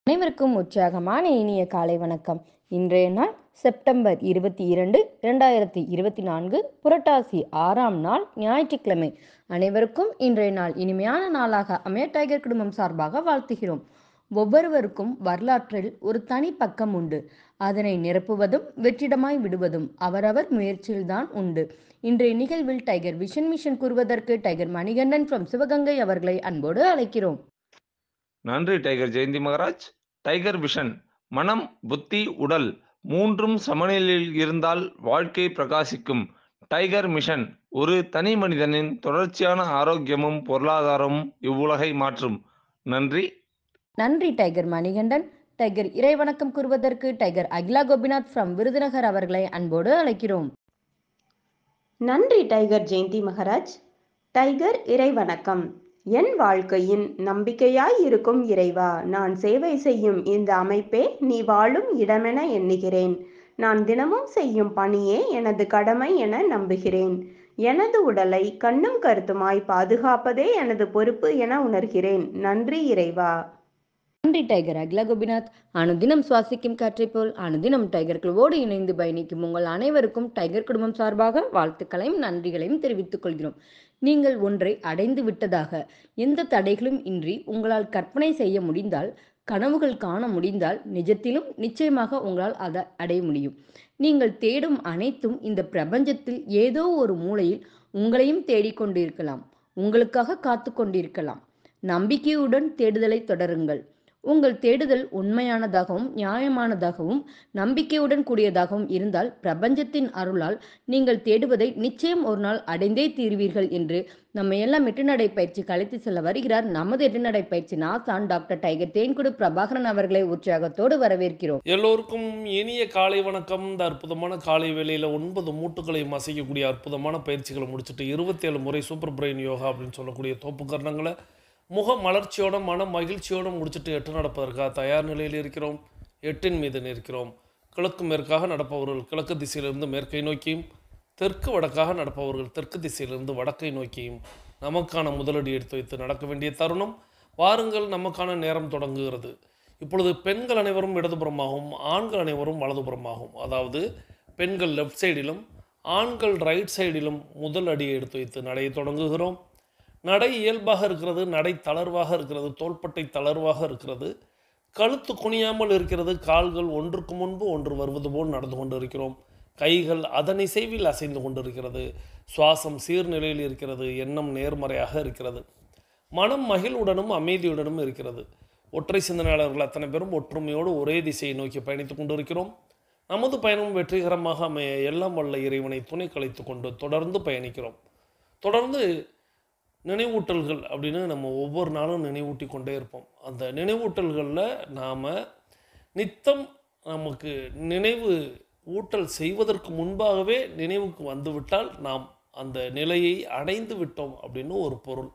அனைவருக்கும் உற்சாகமான இனிய காலை வணக்கம். இன்றைய நாள் செப்டம்பர் 22, 2024, புரட்டாசி 6ஆம் நாள் ஞாயிற்றுக்கிழமை. அனைவருக்கும் இன்றைய நாள் இனிமையான நாளாக அமைய டைகர் குடும்பம் சார்பாக வாழ்த்துகிறோம். ஒவ்வொருவருக்கும் வரலாற்றில் ஒரு தனி பக்கம் உண்டு. அதனை நிரப்புவதும் வெற்றிடமாய் விடுவதும் அவரவர் முயற்சியில்தான் உண்டு. இன்றைய நிகழ்வில் டைகர் விஷன் மிஷன் கூறுவதற்கு டைகர் மணிகண்டன் ஃப்ரம் சிவகங்கை அவர்களை அன்போடு அழைக்கிறோம். நன்றி tiger Jayanthi Maharaj. Tiger vision: மனம், புத்தி, உடல் மூன்றும் சமநிலையில் இருந்தால் வாழ்க்கை பிரகாசிக்கும். டைகர் மிஷன்: ஒரு தனி மனிதனின் தொடர்ச்சியான ஆரோக்கியமும் பொருளாதாரமும் இவ்வுலகை மாற்றும். நன்றி. நன்றி டைகர் மணிகண்டன். டைகர் இறைவணக்கம் கூறுவதற்கு டைகர் அகிலா கோபிநாத் ஃப்ரம் விருதுநகர் அவர்களை அன்போடு அழைக்கிறோம். நன்றி டைகர் ஜெயந்தி மகராஜ். டைகர் இறைவணக்கம். என் வாழ்க்கையின் நம்பிக்கையாய் இருக்கும் இறைவா, நான் சேவை செய்யும் இந்த அமைப்பே நீ வாழும் இடமென எண்ணுகிறேன். நான் தினமும் செய்யும் பணியே எனது கடமை என நம்புகிறேன். எனது உடலை கண்ணும் கருத்துமாய் பாதுகாப்பதே எனது பொறுப்பு என உணர்கிறேன். நன்றி இறைவா. நன்றி டைகர் அகிலா கோபிநாத். அனுதினம் சுவாசிக்கும் காற்றை போல் அனுதினம் டைகர்களோடு இணைந்து பயணிக்கும் உங்கள் அனைவருக்கும் டைகர் குடும்பம் சார்பாக வாழ்த்துக்களையும் நன்றிகளையும் தெரிவித்துக் கொள்கிறோம். நீங்கள் ஒன்றை அடைந்து விட்டதாக எந்த தடைகளும் இன்றி உங்களால் கற்பனை செய்ய முடிந்தால், கனவுகள் காண முடிந்தால், நிஜத்திலும் நிச்சயமாக உங்களால் அதை அடைய முடியும். நீங்கள் தேடும் அனைத்தும் இந்த பிரபஞ்சத்தில் ஏதோ ஒரு மூலையில் உங்களையும் தேடிக்கொண்டிருக்கலாம், உங்களுக்காக காத்து கொண்டிருக்கலாம். நம்பிக்கையுடன் தேடுதலை தொடருங்கள். உங்கள் தேடுதல் உண்மையானதாகவும் நியாயமானதாகவும் நம்பிக்கையுடன் கூடியதாகவும் இருந்தால் பிரபஞ்சத்தின் அருளால் நீங்கள் தேடுவதை நிச்சயம் ஒரு நாள் அடைந்தே தீர்வீர்கள் என்று நம்ம எல்லாம் எட்டுநடை பயிற்சிக்கு அழைத்து செல்ல வருகிறார் நமது எட்டுநடை பயிற்சி ஆசான் டாக்டர் டைகர் தேன்குடு பிரபாகரன் அவர்களை உற்சாகத்தோடு வரவேற்கிறோம். எல்லோருக்கும் இனிய காலை வணக்கம். இந்த அற்புதமான காலை வேளையில் 9 மூட்டுகளையும் அசைக்கக்கூடிய அற்புதமான பயிற்சிகளை முடிச்சுட்டு 27 முறை சூப்பர் பிரெயின் யோகா அப்படின்னு சொல்லக்கூடிய தோப்பு கரணங்களை முக மலர்ச்சியோடும் மன மகிழ்ச்சியோடும் முடிச்சுட்டு 8 நடப்பதற்காக தயார் நிலையில் இருக்கிறோம். 8 மீது நிற்கிறோம். கிழக்கு மேற்காக நடப்பவர்கள் கிழக்கு திசையிலிருந்து மேற்கை நோக்கியும், தெற்கு வடக்காக நடப்பவர்கள் தெற்கு திசையிலிருந்து வடக்கை நோக்கியும் நமக்கான முதலடி எடுத்து வைத்து நடக்க வேண்டிய தருணம். வாருங்கள், நமக்கான நேரம் தொடங்குகிறது. இப்பொழுது பெண்கள் அனைவரும் இடதுபுறமாகவும் ஆண்கள் அனைவரும் வலதுபுறமாகவும், அதாவது பெண்கள் லெஃப்ட் சைடிலும் ஆண்கள் ரைட் சைடிலும் முதல் அடியை எடுத்து வைத்து நடையை தொடங்குகிறோம். நடை இயல்பாக இருக்கிறது, நடை தளர்வாக இருக்கிறது, தோள்பட்டை தளர்வாக இருக்கிறது, கழுத்து குனியாமல் இருக்கிறது, கால்கள் ஒன்றுக்கு முன்பு ஒன்று வருவது போல் நடந்து கொண்டு இருக்கிறோம். கைகள் அதன் இசைவில் அசைந்து கொண்டிருக்கிறது. சுவாசம் சீர்நிலையில் இருக்கிறது. எண்ணம் நேர்மறையாக இருக்கிறது. மனம் மகிழ்வுடனும் அமைதியுடனும் இருக்கிறது. ஒற்றை சிந்தனையாளர்கள் அத்தனை பேரும் ஒற்றுமையோடு ஒரே திசையை நோக்கி பயணித்துக் கொண்டிருக்கிறோம். நமது பயணம் வெற்றிகரமாக அமைய எல்லாம் வல்ல இறைவனை துணை கலைத்து கொண்டு தொடர்ந்து பயணிக்கிறோம். தொடர்ந்து நினைவூட்டல்கள் அப்படின்னு நம்ம ஒவ்வொரு நாளும் நினைவூட்டி கொண்டே இருப்போம். அந்த நினைவூட்டல்களில் நாம் நித்தம் நமக்கு நினைவு ஊட்டல் செய்வதற்கு முன்பாகவே நினைவுக்கு வந்துவிட்டால் நாம் அந்த நிலையை அடைந்து விட்டோம் அப்படின்னு ஒரு பொருள்.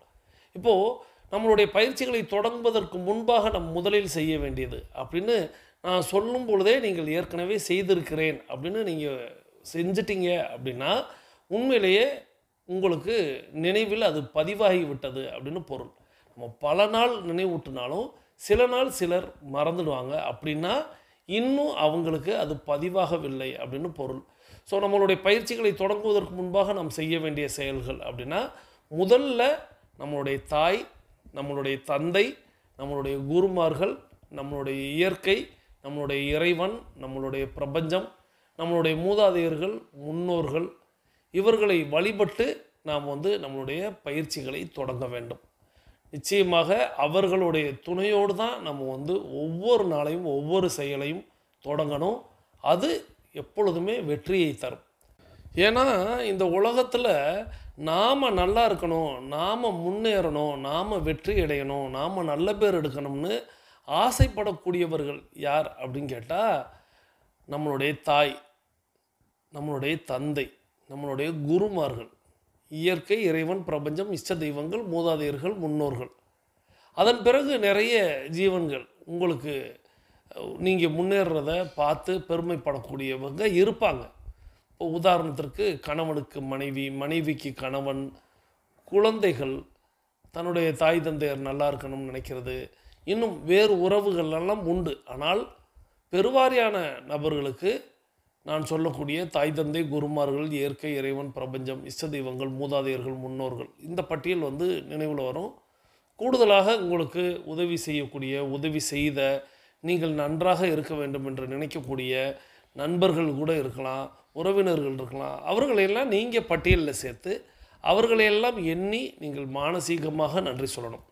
இப்போது நம்மளுடைய பயிற்சிகளை தொடங்குவதற்கு முன்பாக நம் முதலில் செய்ய வேண்டியது அப்படின்னு நான் சொல்லும் பொழுதே நீங்கள் ஏற்கனவே செய்திருக்கிறேன் அப்படின்னு நீங்கள் செஞ்சிட்டீங்க அப்படின்னா உண்மையிலேயே உங்களுக்கு நினைவில் அது பதிவாகி விட்டது அப்படின்னு பொருள். நம்ம பல நாள் நினைவூட்டினாலும் சில நாள் சிலர் மறந்துடுவாங்க. அப்படின்னா இன்னும் அவங்களுக்கு அது பதிவாகவில்லை அப்படின்னு பொருள். ஸோ நம்மளுடைய பயிற்சிகளை தொடங்குவதற்கு முன்பாக நாம் செய்ய வேண்டிய செயல்கள் அப்படின்னா, முதல்ல நம்மளுடைய தாய், நம்மளுடைய தந்தை, நம்மளுடைய குருமார்கள், நம்மளுடைய இயற்கை, நம்மளுடைய இறைவன், நம்மளுடைய பிரபஞ்சம், நம்மளுடைய மூதாதையர்கள், முன்னோர்கள், இவர்களை வழிபட்டு நாம் நம்மளுடைய பயிற்சிகளை தொடங்க வேண்டும். நிச்சயமாக அவர்களுடைய துணையோடு தான் நம்ம ஒவ்வொரு நாளையும் ஒவ்வொரு செயலையும் தொடங்கணும். அது எப்பொழுதுமே வெற்றியை தரும். ஏன்னா இந்த உலகத்தில் நாம் நல்லா இருக்கணும், நாம் முன்னேறணும், நாம் வெற்றி அடையணும், நாம் நல்ல பேர் எடுக்கணும்னு ஆசைப்படக்கூடியவர்கள் யார் அப்படின்னு கேட்டால், நம்மளுடைய தாய், நம்மளுடைய தந்தை, நம்மளுடைய குருமார்கள், இயற்கை, இறைவன், பிரபஞ்சம், இஷ்ட தெய்வங்கள், மூதாதையர்கள், முன்னோர்கள். அதன் பிறகு நிறைய ஜீவன்கள் உங்களுக்கு நீங்கள் முன்னேறத பார்த்து பெருமைப்படக்கூடியவங்க இருப்பாங்க. இப்போ உதாரணத்திற்கு கணவனுக்கு மனைவி, மனைவிக்கு கணவன், குழந்தைகள் தன்னுடைய தாய் தந்தையர் நல்லா இருக்கணும்னு நினைக்கிறது, இன்னும் வேறு உறவுகள் எல்லாம் உண்டு. ஆனால் பெருவாரியான நபர்களுக்கு நான் சொல்லக்கூடிய தாய் தந்தை, குருமார்கள், இயற்கை, இறைவன், பிரபஞ்சம், இஷ்ட தெய்வங்கள், மூதாதையர்கள், முன்னோர்கள், இந்த பட்டியல் நினைவில் வரும். கூடுதலாக உங்களுக்கு உதவி செய்யக்கூடிய, உதவி செய்த, நீங்கள் நன்றாக இருக்க வேண்டும் என்று நினைக்கக்கூடிய நண்பர்கள் கூட இருக்கலாம், உறவினர்கள் இருக்கலாம். அவர்களையெல்லாம் நீங்கள் பட்டியலில் சேர்த்து அவர்களையெல்லாம் எண்ணி நீங்கள் மானசீகமாக நன்றி சொல்லணும்.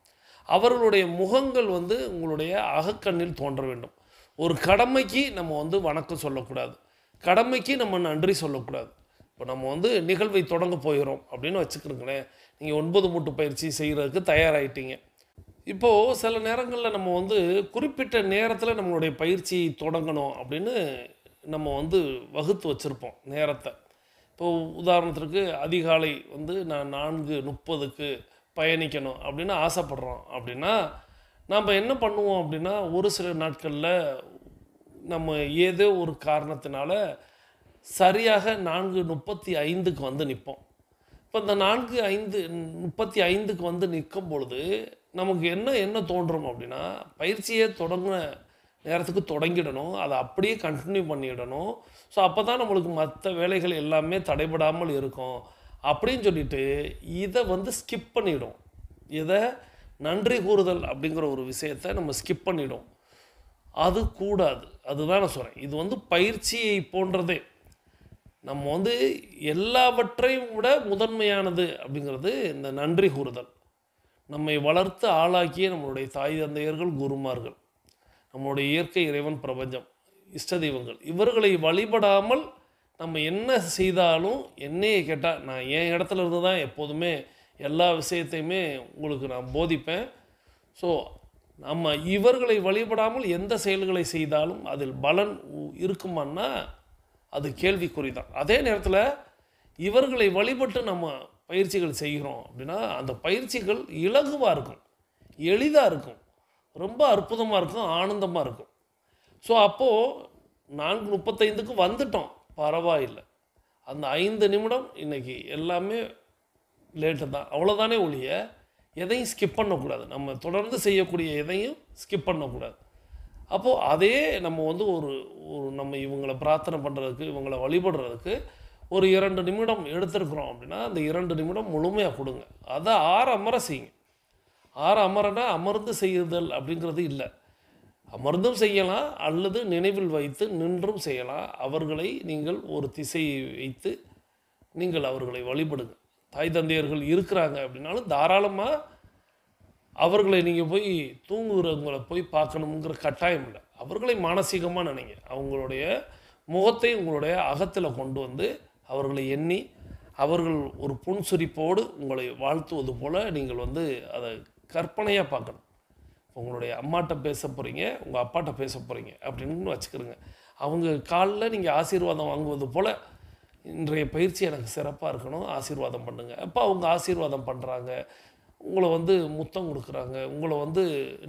அவர்களுடைய முகங்கள் உங்களுடைய அகக்கண்ணில் தோன்ற வேண்டும். ஒரு கடமைக்கு நம்ம வணக்கம் சொல்லக்கூடாது, கடமைக்கு நம்ம நன்றி சொல்லக்கூடாது. இப்போ நம்ம நிகழ்வை தொடங்க போகிறோம் அப்படின்னு வச்சுக்கிறோங்களேன். நீங்கள் 9 மூட்டு பயிற்சி செய்கிறதுக்கு தயாராகிட்டீங்க. இப்போது சில நேரங்களில் நம்ம குறிப்பிட்ட நேரத்தில் நம்மளுடைய பயிற்சியை தொடங்கணும் அப்படின்னு நம்ம வகுத்து வச்சுருப்போம் நேரத்தை. இப்போது உதாரணத்திற்கு அதிகாலை நான் 4:30க்கு பயணிக்கணும் அப்படின்னு ஆசைப்படுறோம் அப்படின்னா நம்ம என்ன பண்ணுவோம் அப்படின்னா, ஒரு சில நாட்களில் நம்ம ஏதோ ஒரு காரணத்தினால சரியாக 4:35க்கு நிற்போம். இப்போ இந்த 4:35க்கு நிற்கும் பொழுது நமக்கு என்ன தோன்றும் அப்படின்னா, பயிற்சியை தொடங்கின நேரத்துக்கு தொடங்கிடணும், அதை அப்படியே கண்டினியூ பண்ணிடணும். ஸோ அப்போ தான் நம்மளுக்கு மற்ற வேலைகள் எல்லாமே தடைபடாமல் இருக்கும் அப்படின்னு சொல்லிட்டு இதை ஸ்கிப் பண்ணிடும். இதை நன்றி கூறுதல் அப்படிங்கிற ஒரு விஷயத்தை நம்ம ஸ்கிப் பண்ணிடும். அது கூடாது. அதுதான் நான் சொல்கிறேன். இது பயிற்சியை போன்றதே. நம்ம எல்லாவற்றையும் விட முதன்மையானது அப்படிங்கிறது இந்த நன்றி கூறுதல். நம்மை வளர்த்து ஆளாக்கிய நம்மளுடைய தாய் தந்தையர்கள், குருமார்கள், நம்மளுடைய இயற்கை, இறைவன், பிரபஞ்சம், இஷ்ட தெய்வங்கள், இவர்களை வழிபடாமல் நம்ம என்ன செய்தாலும், என்னையே கேட்டால் நான் என் இடத்துல இருந்து தான் எப்போதுமே எல்லா விஷயத்தையுமே உங்களுக்கு நான் போதிப்பேன். ஸோ நம்ம இவர்களை வழிபடாமல் எந்த செயல்களை செய்தாலும் அதில் பலன் இருக்குமான்னா அது கேள்விக்குறி தான். அதே நேரத்தில் இவர்களை வழிபட்டு நம்ம பயிற்சிகள் செய்கிறோம் அப்படின்னா அந்த பயிற்சிகள் இலகுவாக இருக்கும், எளிதாக இருக்கும், ரொம்ப அற்புதமாக இருக்கும், ஆனந்தமாக இருக்கும். ஸோ அப்போது 4:35க்கு வந்துட்டோம், பரவாயில்லை. அந்த 5 நிமிடம் இன்றைக்கி எல்லாமே லேட்டு தான், அவ்வளோதானே ஒழிய எதையும் ஸ்கிப் பண்ணக்கூடாது. நம்ம தொடர்ந்து செய்யக்கூடிய எதையும் ஸ்கிப் பண்ணக்கூடாது. அப்போது அதே நம்ம ஒரு நம்ம இவங்களை பிரார்த்தனை பண்ணுறதுக்கு, இவங்களை வழிபடுறதுக்கு ஒரு 2 நிமிடம் எடுத்துருக்குறோம் அப்படின்னா அந்த 2 நிமிடம் முழுமையாக கொடுங்க. அதை அமர செய்யுங்க. அமரனா அமர்ந்து செய்யுதல் அப்படிங்கிறது இல்லை. அமர்ந்தும் செய்யலாம், அல்லது நினைவில் வைத்து நின்றும் செய்யலாம். அவர்களை நீங்கள் ஒரு திசையை வைத்து நீங்கள் அவர்களை வழிபடுங்க. தாய் தந்தையர்கள் இருக்கிறாங்க அப்படின்னாலும் தாராளமாக அவர்களை நீங்கள் போய் தூங்குகிறவங்களை போய் பார்க்கணுங்கிற கட்டாயம் இல்லை. அவர்களை மானசீகமாக நினைங்க. அவங்களுடைய முகத்தை உங்களுடைய அகத்தில் கொண்டு அவர்களை எண்ணி அவர்கள் ஒரு புன்சிரிப்போடு உங்களை வாழ்த்துவது போல் நீங்கள் அதை கற்பனையாக பார்க்கணும். உங்களுடைய அம்மாட்ட பேச போகிறீங்க, உங்கள் அப்பாட்ட பேச போகிறீங்க அப்படின்னு வச்சுக்கிறோங்க. அவங்க காலில் நீங்கள் ஆசீர்வாதம் வாங்குவது போல் இன்றைய பயிற்சி எனக்கு சிறப்பாக இருக்கணும், ஆசீர்வாதம் பண்ணுங்கள். அப்போ அவங்க ஆசீர்வாதம் பண்ணுறாங்க, உங்களை முத்தம் கொடுக்குறாங்க, உங்களை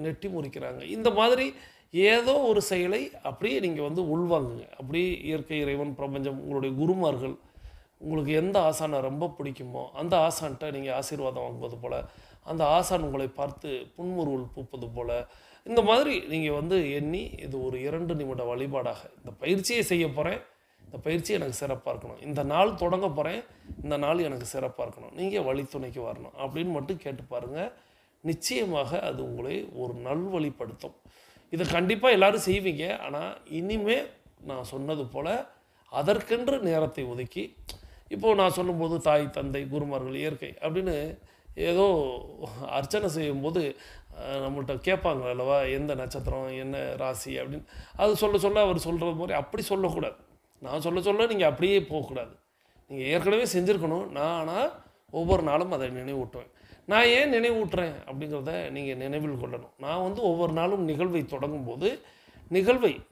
நெட்டி முறிக்கிறாங்க. இந்த மாதிரி ஏதோ ஒரு செயலை அப்படியே நீங்கள் உள்வாங்குங்க. அப்படியே இயற்கை, இறைவன், பிரபஞ்சம், உங்களுடைய குருமார்கள், உங்களுக்கு எந்த ஆசானை ரொம்ப பிடிக்குமோ அந்த ஆசான்கிட்ட நீங்கள் ஆசீர்வாதம் வாங்குவது போல், அந்த ஆசான் உங்களை பார்த்து புன்முறுவல் பூப்பது போல், இந்த மாதிரி நீங்கள் எண்ணி இது ஒரு 2 நிமிட வழிபாடாக இந்த பயிற்சியை செய்ய போகிறேன், இந்த பயிற்சி எனக்கு சிறப்பாக இருக்கணும், இந்த நாள் தொடங்க போகிறேன், இந்த நாள் எனக்கு சிறப்பாக இருக்கணும், நீங்கள் வழித்துணைக்கு வரணும் அப்படின்னு மட்டும் கேட்டு பாருங்கள். நிச்சயமாக அது உங்களை ஒரு நல்வழிப்படுத்தும். இதை கண்டிப்பாக எல்லோரும் செய்வீங்க. ஆனால் இனிமே நான் சொன்னது போல் அதற்கென்று நேரத்தை ஒதுக்கி, இப்போது நான் சொல்லும்போது தாய் தந்தை குருமார்கள் இயற்கை அப்படின்னு ஏதோ அர்ச்சனை செய்யும்போது நம்மள்கிட்ட கேட்பாங்க அல்லவா, எந்த நட்சத்திரம் என்ன ராசி அப்படின்னு. அது சொல்ல அவர் சொல்கிறது மாதிரி அப்படி சொல்லக்கூடாது. நான் சொல்ல நீங்கள் அப்படியே போகக்கூடாது. நீங்கள் ஏற்கனவே செஞ்சுருக்கணும். நான் ஆனால் ஒவ்வொரு நாளும் அதை நினைவூட்டுவேன். நான் ஏன் நினைவூட்டுறேன் அப்படிங்கிறத நீங்கள் நினைவில் கொள்ளணும். நான் ஒவ்வொரு நாளும் நிகழ்வை தொடங்கும்போது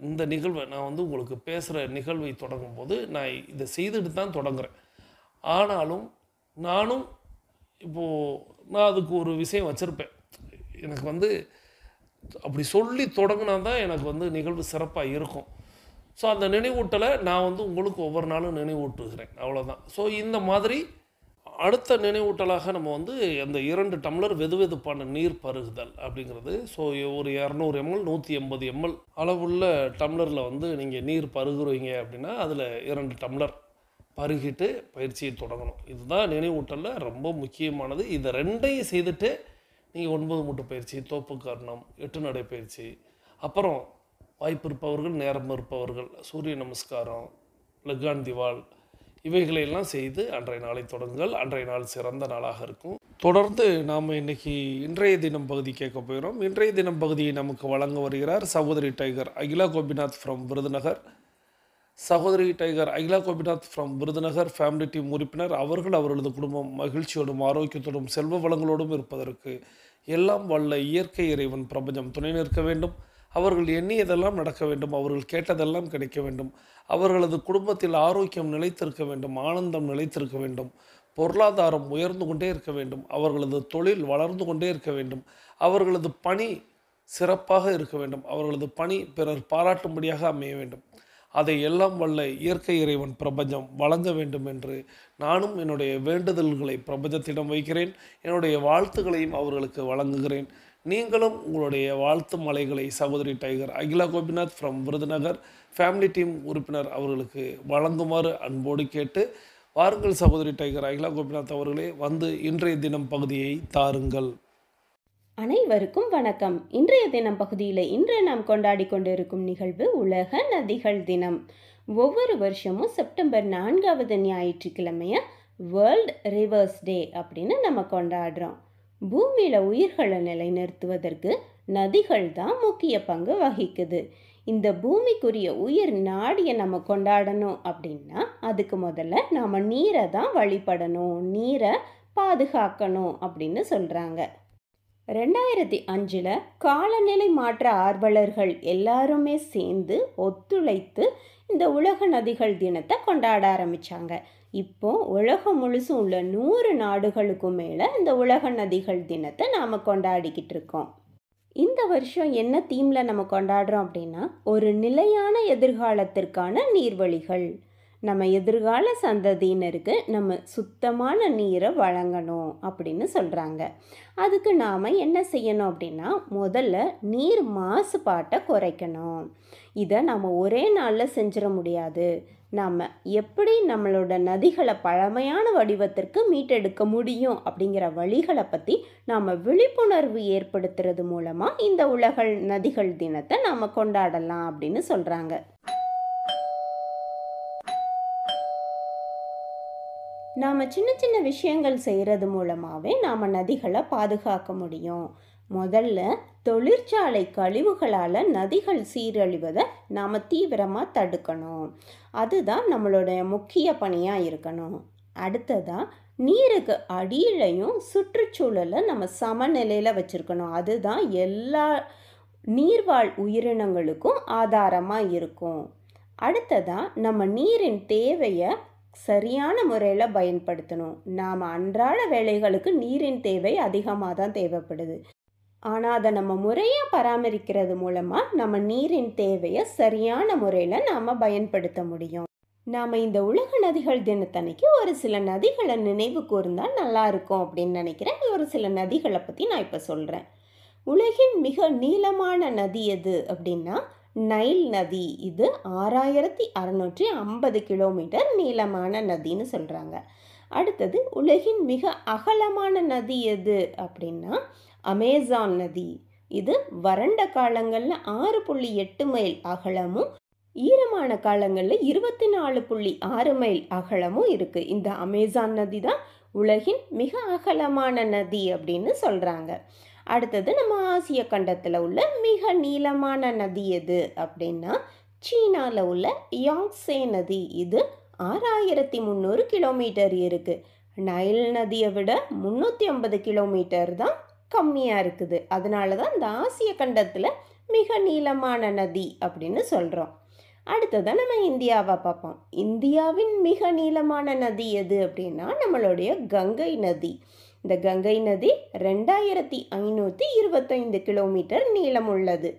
இந்த நிகழ்வை நான் உங்களுக்கு பேசுகிற நிகழ்வை தொடங்கும்போது நான் இதை செய்துட்டு தான் தொடங்குறேன். ஆனாலும் நானும் இப்போது நான் அதுக்கு ஒரு விஷயம் வச்சுருப்பேன். எனக்கு அப்படி சொல்லி தொடங்கினா தான் எனக்கு நிகழ்வு சிறப்பாக இருக்கும். ஸோ அந்த நினைவூட்டலை நான் உங்களுக்கு ஒவ்வொரு நாளும் நினைவூட்டுகிறேன், அவ்வளோதான். ஸோ இந்த மாதிரி அடுத்த நினைவூட்டலாக நம்ம வந்து அந்த 2 டம்ளர் வெதுவெதுப்பான நீர் பருகுதல் அப்படிங்கிறது. ஸோ ஒரு 200 ml 180 ml அளவுள்ள டம்ளரில் வந்து நீங்கள் நீர் பருகுறீங்க அப்படின்னா அதில் 2 டம்ளர் பருகிட்டு பயிற்சியை தொடங்கணும். இதுதான் நினைவூட்டலில் ரொம்ப முக்கியமானது. இதை 2ஐயும் செய்துட்டு நீங்கள் 9 மூட்டு பயிற்சி, தோப்பு கர்ணம், 8 நடை பயிற்சி, அப்புறம் வாய்ப்பு இருப்பவர்கள், நேரம் இருப்பவர்கள் சூரிய நமஸ்காரம், லகான் திவால் இவைகளையெல்லாம் செய்து அன்றைய நாளை தொடங்குங்கள். அன்றைய நாள் சிறந்த நாளாக இருக்கும். தொடர்ந்து நாம் இன்றைக்கி இன்றைய தினம் பகுதி கேட்க போகிறோம். இன்றைய தினம் பகுதியை நமக்கு வழங்க வருகிறார் சகோதரி டைகர் அகிலா கோபிநாத் ஃப்ரம் விருதுநகர். சகோதரி tiger Akila Gopinath from Virudhunagar family team உறுப்பினர். அவர்கள் அவர்களது குடும்பம் மகிழ்ச்சியோடும் ஆரோக்கியத்தோடும் செல்வ வளங்களோடும் இருப்பதற்கு எல்லாம் வல்ல இயற்கை இறைவன் பிரபஞ்சம் துணை நிற்க வேண்டும். அவர்கள் எண்ணியதெல்லாம் நடக்க வேண்டும். அவர்கள் கேட்டதெல்லாம் கிடைக்க வேண்டும். அவர்களது குடும்பத்தில் ஆரோக்கியம் நிலைத்திருக்க வேண்டும். ஆனந்தம் நிலைத்திருக்க வேண்டும். பொருளாதாரம் உயர்ந்து கொண்டே இருக்க வேண்டும். அவர்களது தொழில் வளர்ந்து கொண்டே இருக்க வேண்டும். அவர்களது பணி சிறப்பாக இருக்க வேண்டும். அவர்களது பணி பிறர் பாராட்டும்படியாக அமைய வேண்டும். அதை எல்லாம் வல்ல இயற்கை இறைவன் பிரபஞ்சம் வழங்க வேண்டும் என்று நானும் என்னுடைய வேண்டுதல்களை பிரபஞ்சத்திடம் வைக்கிறேன். என்னுடைய வாழ்த்துக்களையும் அவர்களுக்கு வழங்குகிறேன். நீங்களும் உங்களுடைய வாழ்த்து மலைகளை சகோதரி tiger Akila Gopinath from Virudhunagar family team உறுப்பினர் அவர்களுக்கு வழங்குமாறு அன்போடு கேட்டு, வாருங்கள் சகோதரி டைகர் அகிலா கோபிநாத் அவர்களே, வந்து இன்றைய தினம் பகுதியை தாருங்கள். அனைவருக்கும் வணக்கம். இன்றைய தினம் பகுதியில் இன்று நாம் கொண்டாடி கொண்டிருக்கும் நிகழ்வு உலக நதிகள் தினம். ஒவ்வொரு வருஷமும் செப்டம்பர் 4வது ஞாயிற்றுக்கிழமைய வேர்ல்ட் ரிவர்ஸ் டே அப்படின்னு நம்ம கொண்டாடுறோம். பூமியில் உயிர்களை நிலைநிறுத்துவதற்கு நதிகள் தான் முக்கிய பங்கு வகிக்குது. இந்த பூமிக்குரிய உயிர் நாடியை நம்ம கொண்டாடணும் அப்படின்னா அதுக்கு முதல்ல நாம் நீரை தான் வழிபடணும், நீரை பாதுகாக்கணும் அப்படின்னு சொல்கிறாங்க. 2005 காலநிலை மாற்ற ஆர்வலர்கள் எல்லாருமே சேர்ந்து ஒத்துழைத்து இந்த உலக நதிகள் தினத்தை கொண்டாட ஆரம்பித்தாங்க. இப்போ உலகம் முழுசும் உள்ள 100 நாடுகளுக்கும் மேலே இந்த உலக நதிகள் தினத்தை நாம் கொண்டாடிக்கிட்டு இருக்கோம். இந்த வருஷம் என்ன தீமில் நம்ம கொண்டாடுறோம் அப்படின்னா, ஒரு நிலையான எதிர்காலத்திற்கான நீர்வழிகள். நம்ம எதிர்கால சந்ததியினருக்கு நம்ம சுத்தமான நீரை வழங்கணும் அப்படின்னு சொல்கிறாங்க. அதுக்கு நாம் என்ன செய்யணும் அப்படின்னா, முதல்ல நீர் மாசுபாட்டை குறைக்கணும். இதை நம்ம ஒரே நாளில் செஞ்சிட முடியாது. நாம் எப்படி நம்மளோட நதிகளை பழமையான வடிவத்திற்கு மீட்டெடுக்க முடியும் அப்படிங்கிற வழிகளை பற்றி நாம் விழிப்புணர்வு ஏற்படுத்துறது மூலமாக இந்த உலக நதிகள் தினத்தை நாம் கொண்டாடலாம் அப்படின்னு சொல்கிறாங்க. நாம் சின்ன சின்ன விஷயங்கள் செய்கிறது மூலமாகவே நாம் நதிகளை பாதுகாக்க முடியும். முதல்ல தொழிற்சாலை கழிவுகளால் நதிகள் சீரழிவதை நாம் தீவிரமாக தடுக்கணும். அதுதான் நம்மளுடைய முக்கிய பணியாக இருக்கணும். அடுத்ததாக நீருக்கு அடியிலையும் சுற்றுச்சூழலை நம்ம சமநிலையில் வச்சுருக்கணும். அதுதான் எல்லா நீர்வாழ் உயிரினங்களுக்கும் ஆதாரமாக இருக்கும். அடுத்ததாக நம்ம நீரின் தேவையை சரியான முறையில் பயன்படுத்தணும். நாம் அன்றாட வேலைகளுக்கு நீரின் தேவை அதிகமாக தான் தேவைப்படுது. ஆனால் அதை நம்ம முறையாக பராமரிக்கிறது மூலமாக நம்ம நீரின் தேவையை சரியான முறையில் நாம் பயன்படுத்த முடியும். நாம் இந்த உலக நதிகள் தினத்தன்னைக்கு ஒரு சில நதிகளை நினைவு கூர்ந்தால் நல்லா இருக்கும் அப்படின்னு நினைக்கிறேன். ஒரு சில நதிகளை பற்றி நான் இப்போ சொல்கிறேன். உலகின் மிக நீளமான நதி எது அப்படின்னா நைல் நதி. இது 6650 கிலோமீட்டர் நீளமான நதின்னு சொல்கிறாங்க. அடுத்தது உலகின் மிக அகலமான நதி எது அப்படின்னா அமேசான் நதி. இது வறண்ட காலங்களில் 6.8 மைல் அகலமும் ஈரமான காலங்களில் 24.6 மைல் அகலமும் இருக்குது. இந்த அமேசான் நதி தான் உலகின் மிக அகலமான நதி அப்படின்னு சொல்கிறாங்க. அடுத்தது நம்ம ஆசிய கண்டத்தில் உள்ள மிக நீளமான நதி எது அப்படின்னா சீனாவில் உள்ள யாங்சே நதி. இது 6300 கிலோமீட்டர் இருக்குது. நைல் நதியை விட 350 கிலோமீட்டர் தான் கம்மியாக இருக்குது. அதனால தான் இந்த ஆசிய கண்டத்தில் மிக நீளமான நதி அப்படின்னு சொல்கிறோம். அடுத்ததான் நம்ம இந்தியாவை பார்ப்போம். இந்தியாவின் மிக நீளமான நதி எது அப்படின்னா நம்மளுடைய கங்கை நதி. இந்த கங்கை நதி 2525 கிலோமீட்டர் நீளம் உள்ளது.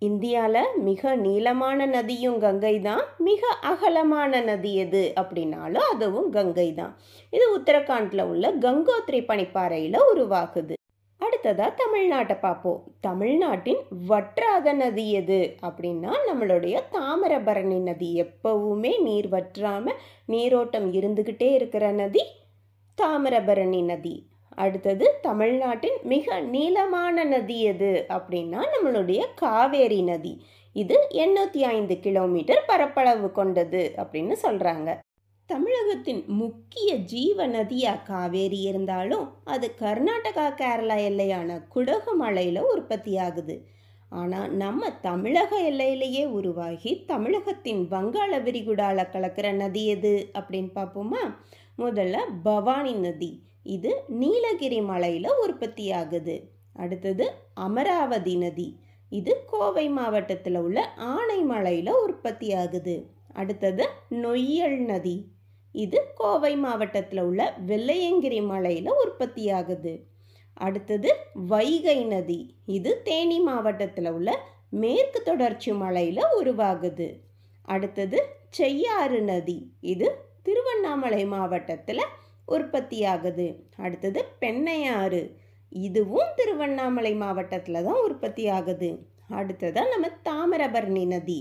இந்தியால மிக நீளமான நதியும் கங்கை தான். மிக அகலமான நதி எது அப்படின்னாலும் அதுவும் கங்கை தான். இது உத்தரகாண்ட்ல உள்ள கங்கோத்ரி பனிப்பாறையில உருவாகுது. அடுத்ததா தமிழ்நாட்டை பார்ப்போம். தமிழ்நாட்டின் வற்றாத நதி எது அப்படின்னா நம்மளுடைய தாமிரபரணி நதி. எப்பவுமே நீர் வற்றாம நீரோட்டம் இருந்துகிட்டே இருக்கிற நதி தாமிரபரணி நதி. அடுத்தது தமிழ்நாட்டின் மிக நீளமான நதி எது அப்படின்னா நம்மளுடைய காவேரி நதி. இது 805 கிலோமீட்டர் பரப்பளவு கொண்டது அப்படின்னு சொல்றாங்க. தமிழகத்தின் முக்கிய ஜீவ நதியா காவேரி இருந்தாலும் அது கர்நாடகா கேரளா எல்லையான குடகு மலையில் உற்பத்தி ஆகுது. ஆனால் நம்ம தமிழக எல்லையிலேயே உருவாகி தமிழகத்தின் வங்காள விரிகுடால கலக்கிற நதி எது அப்படின்னு பார்ப்போமா? முதல்ல பவானி நதி. இது நீலகிரி மலையில் உற்பத்தி ஆகுது. அடுத்தது அமராவதி நதி. இது கோவை மாவட்டத்தில் உள்ள ஆனைமலையில் உற்பத்தி ஆகுது. அடுத்தது நொய்யல் நதி. இது கோவை மாவட்டத்தில் உள்ள வெள்ளையங்கிரி மலையில் உற்பத்தி ஆகுது. அடுத்தது வைகை நதி. இது தேனி மாவட்டத்தில் உள்ள மேற்கு தொடர்ச்சி மலையில் உருவாகுது. அடுத்தது செய்யாறு நதி. இது திருவண்ணாமலை மாவட்டத்தில் உற்பத்தி ஆகுது. அடுத்தது பெண்ணையாறு. இதுவும் திருவண்ணாமலை மாவட்டத்தில் தான் உற்பத்தி ஆகுது. அடுத்ததாக நம்ம தாமிரபரணி நதி.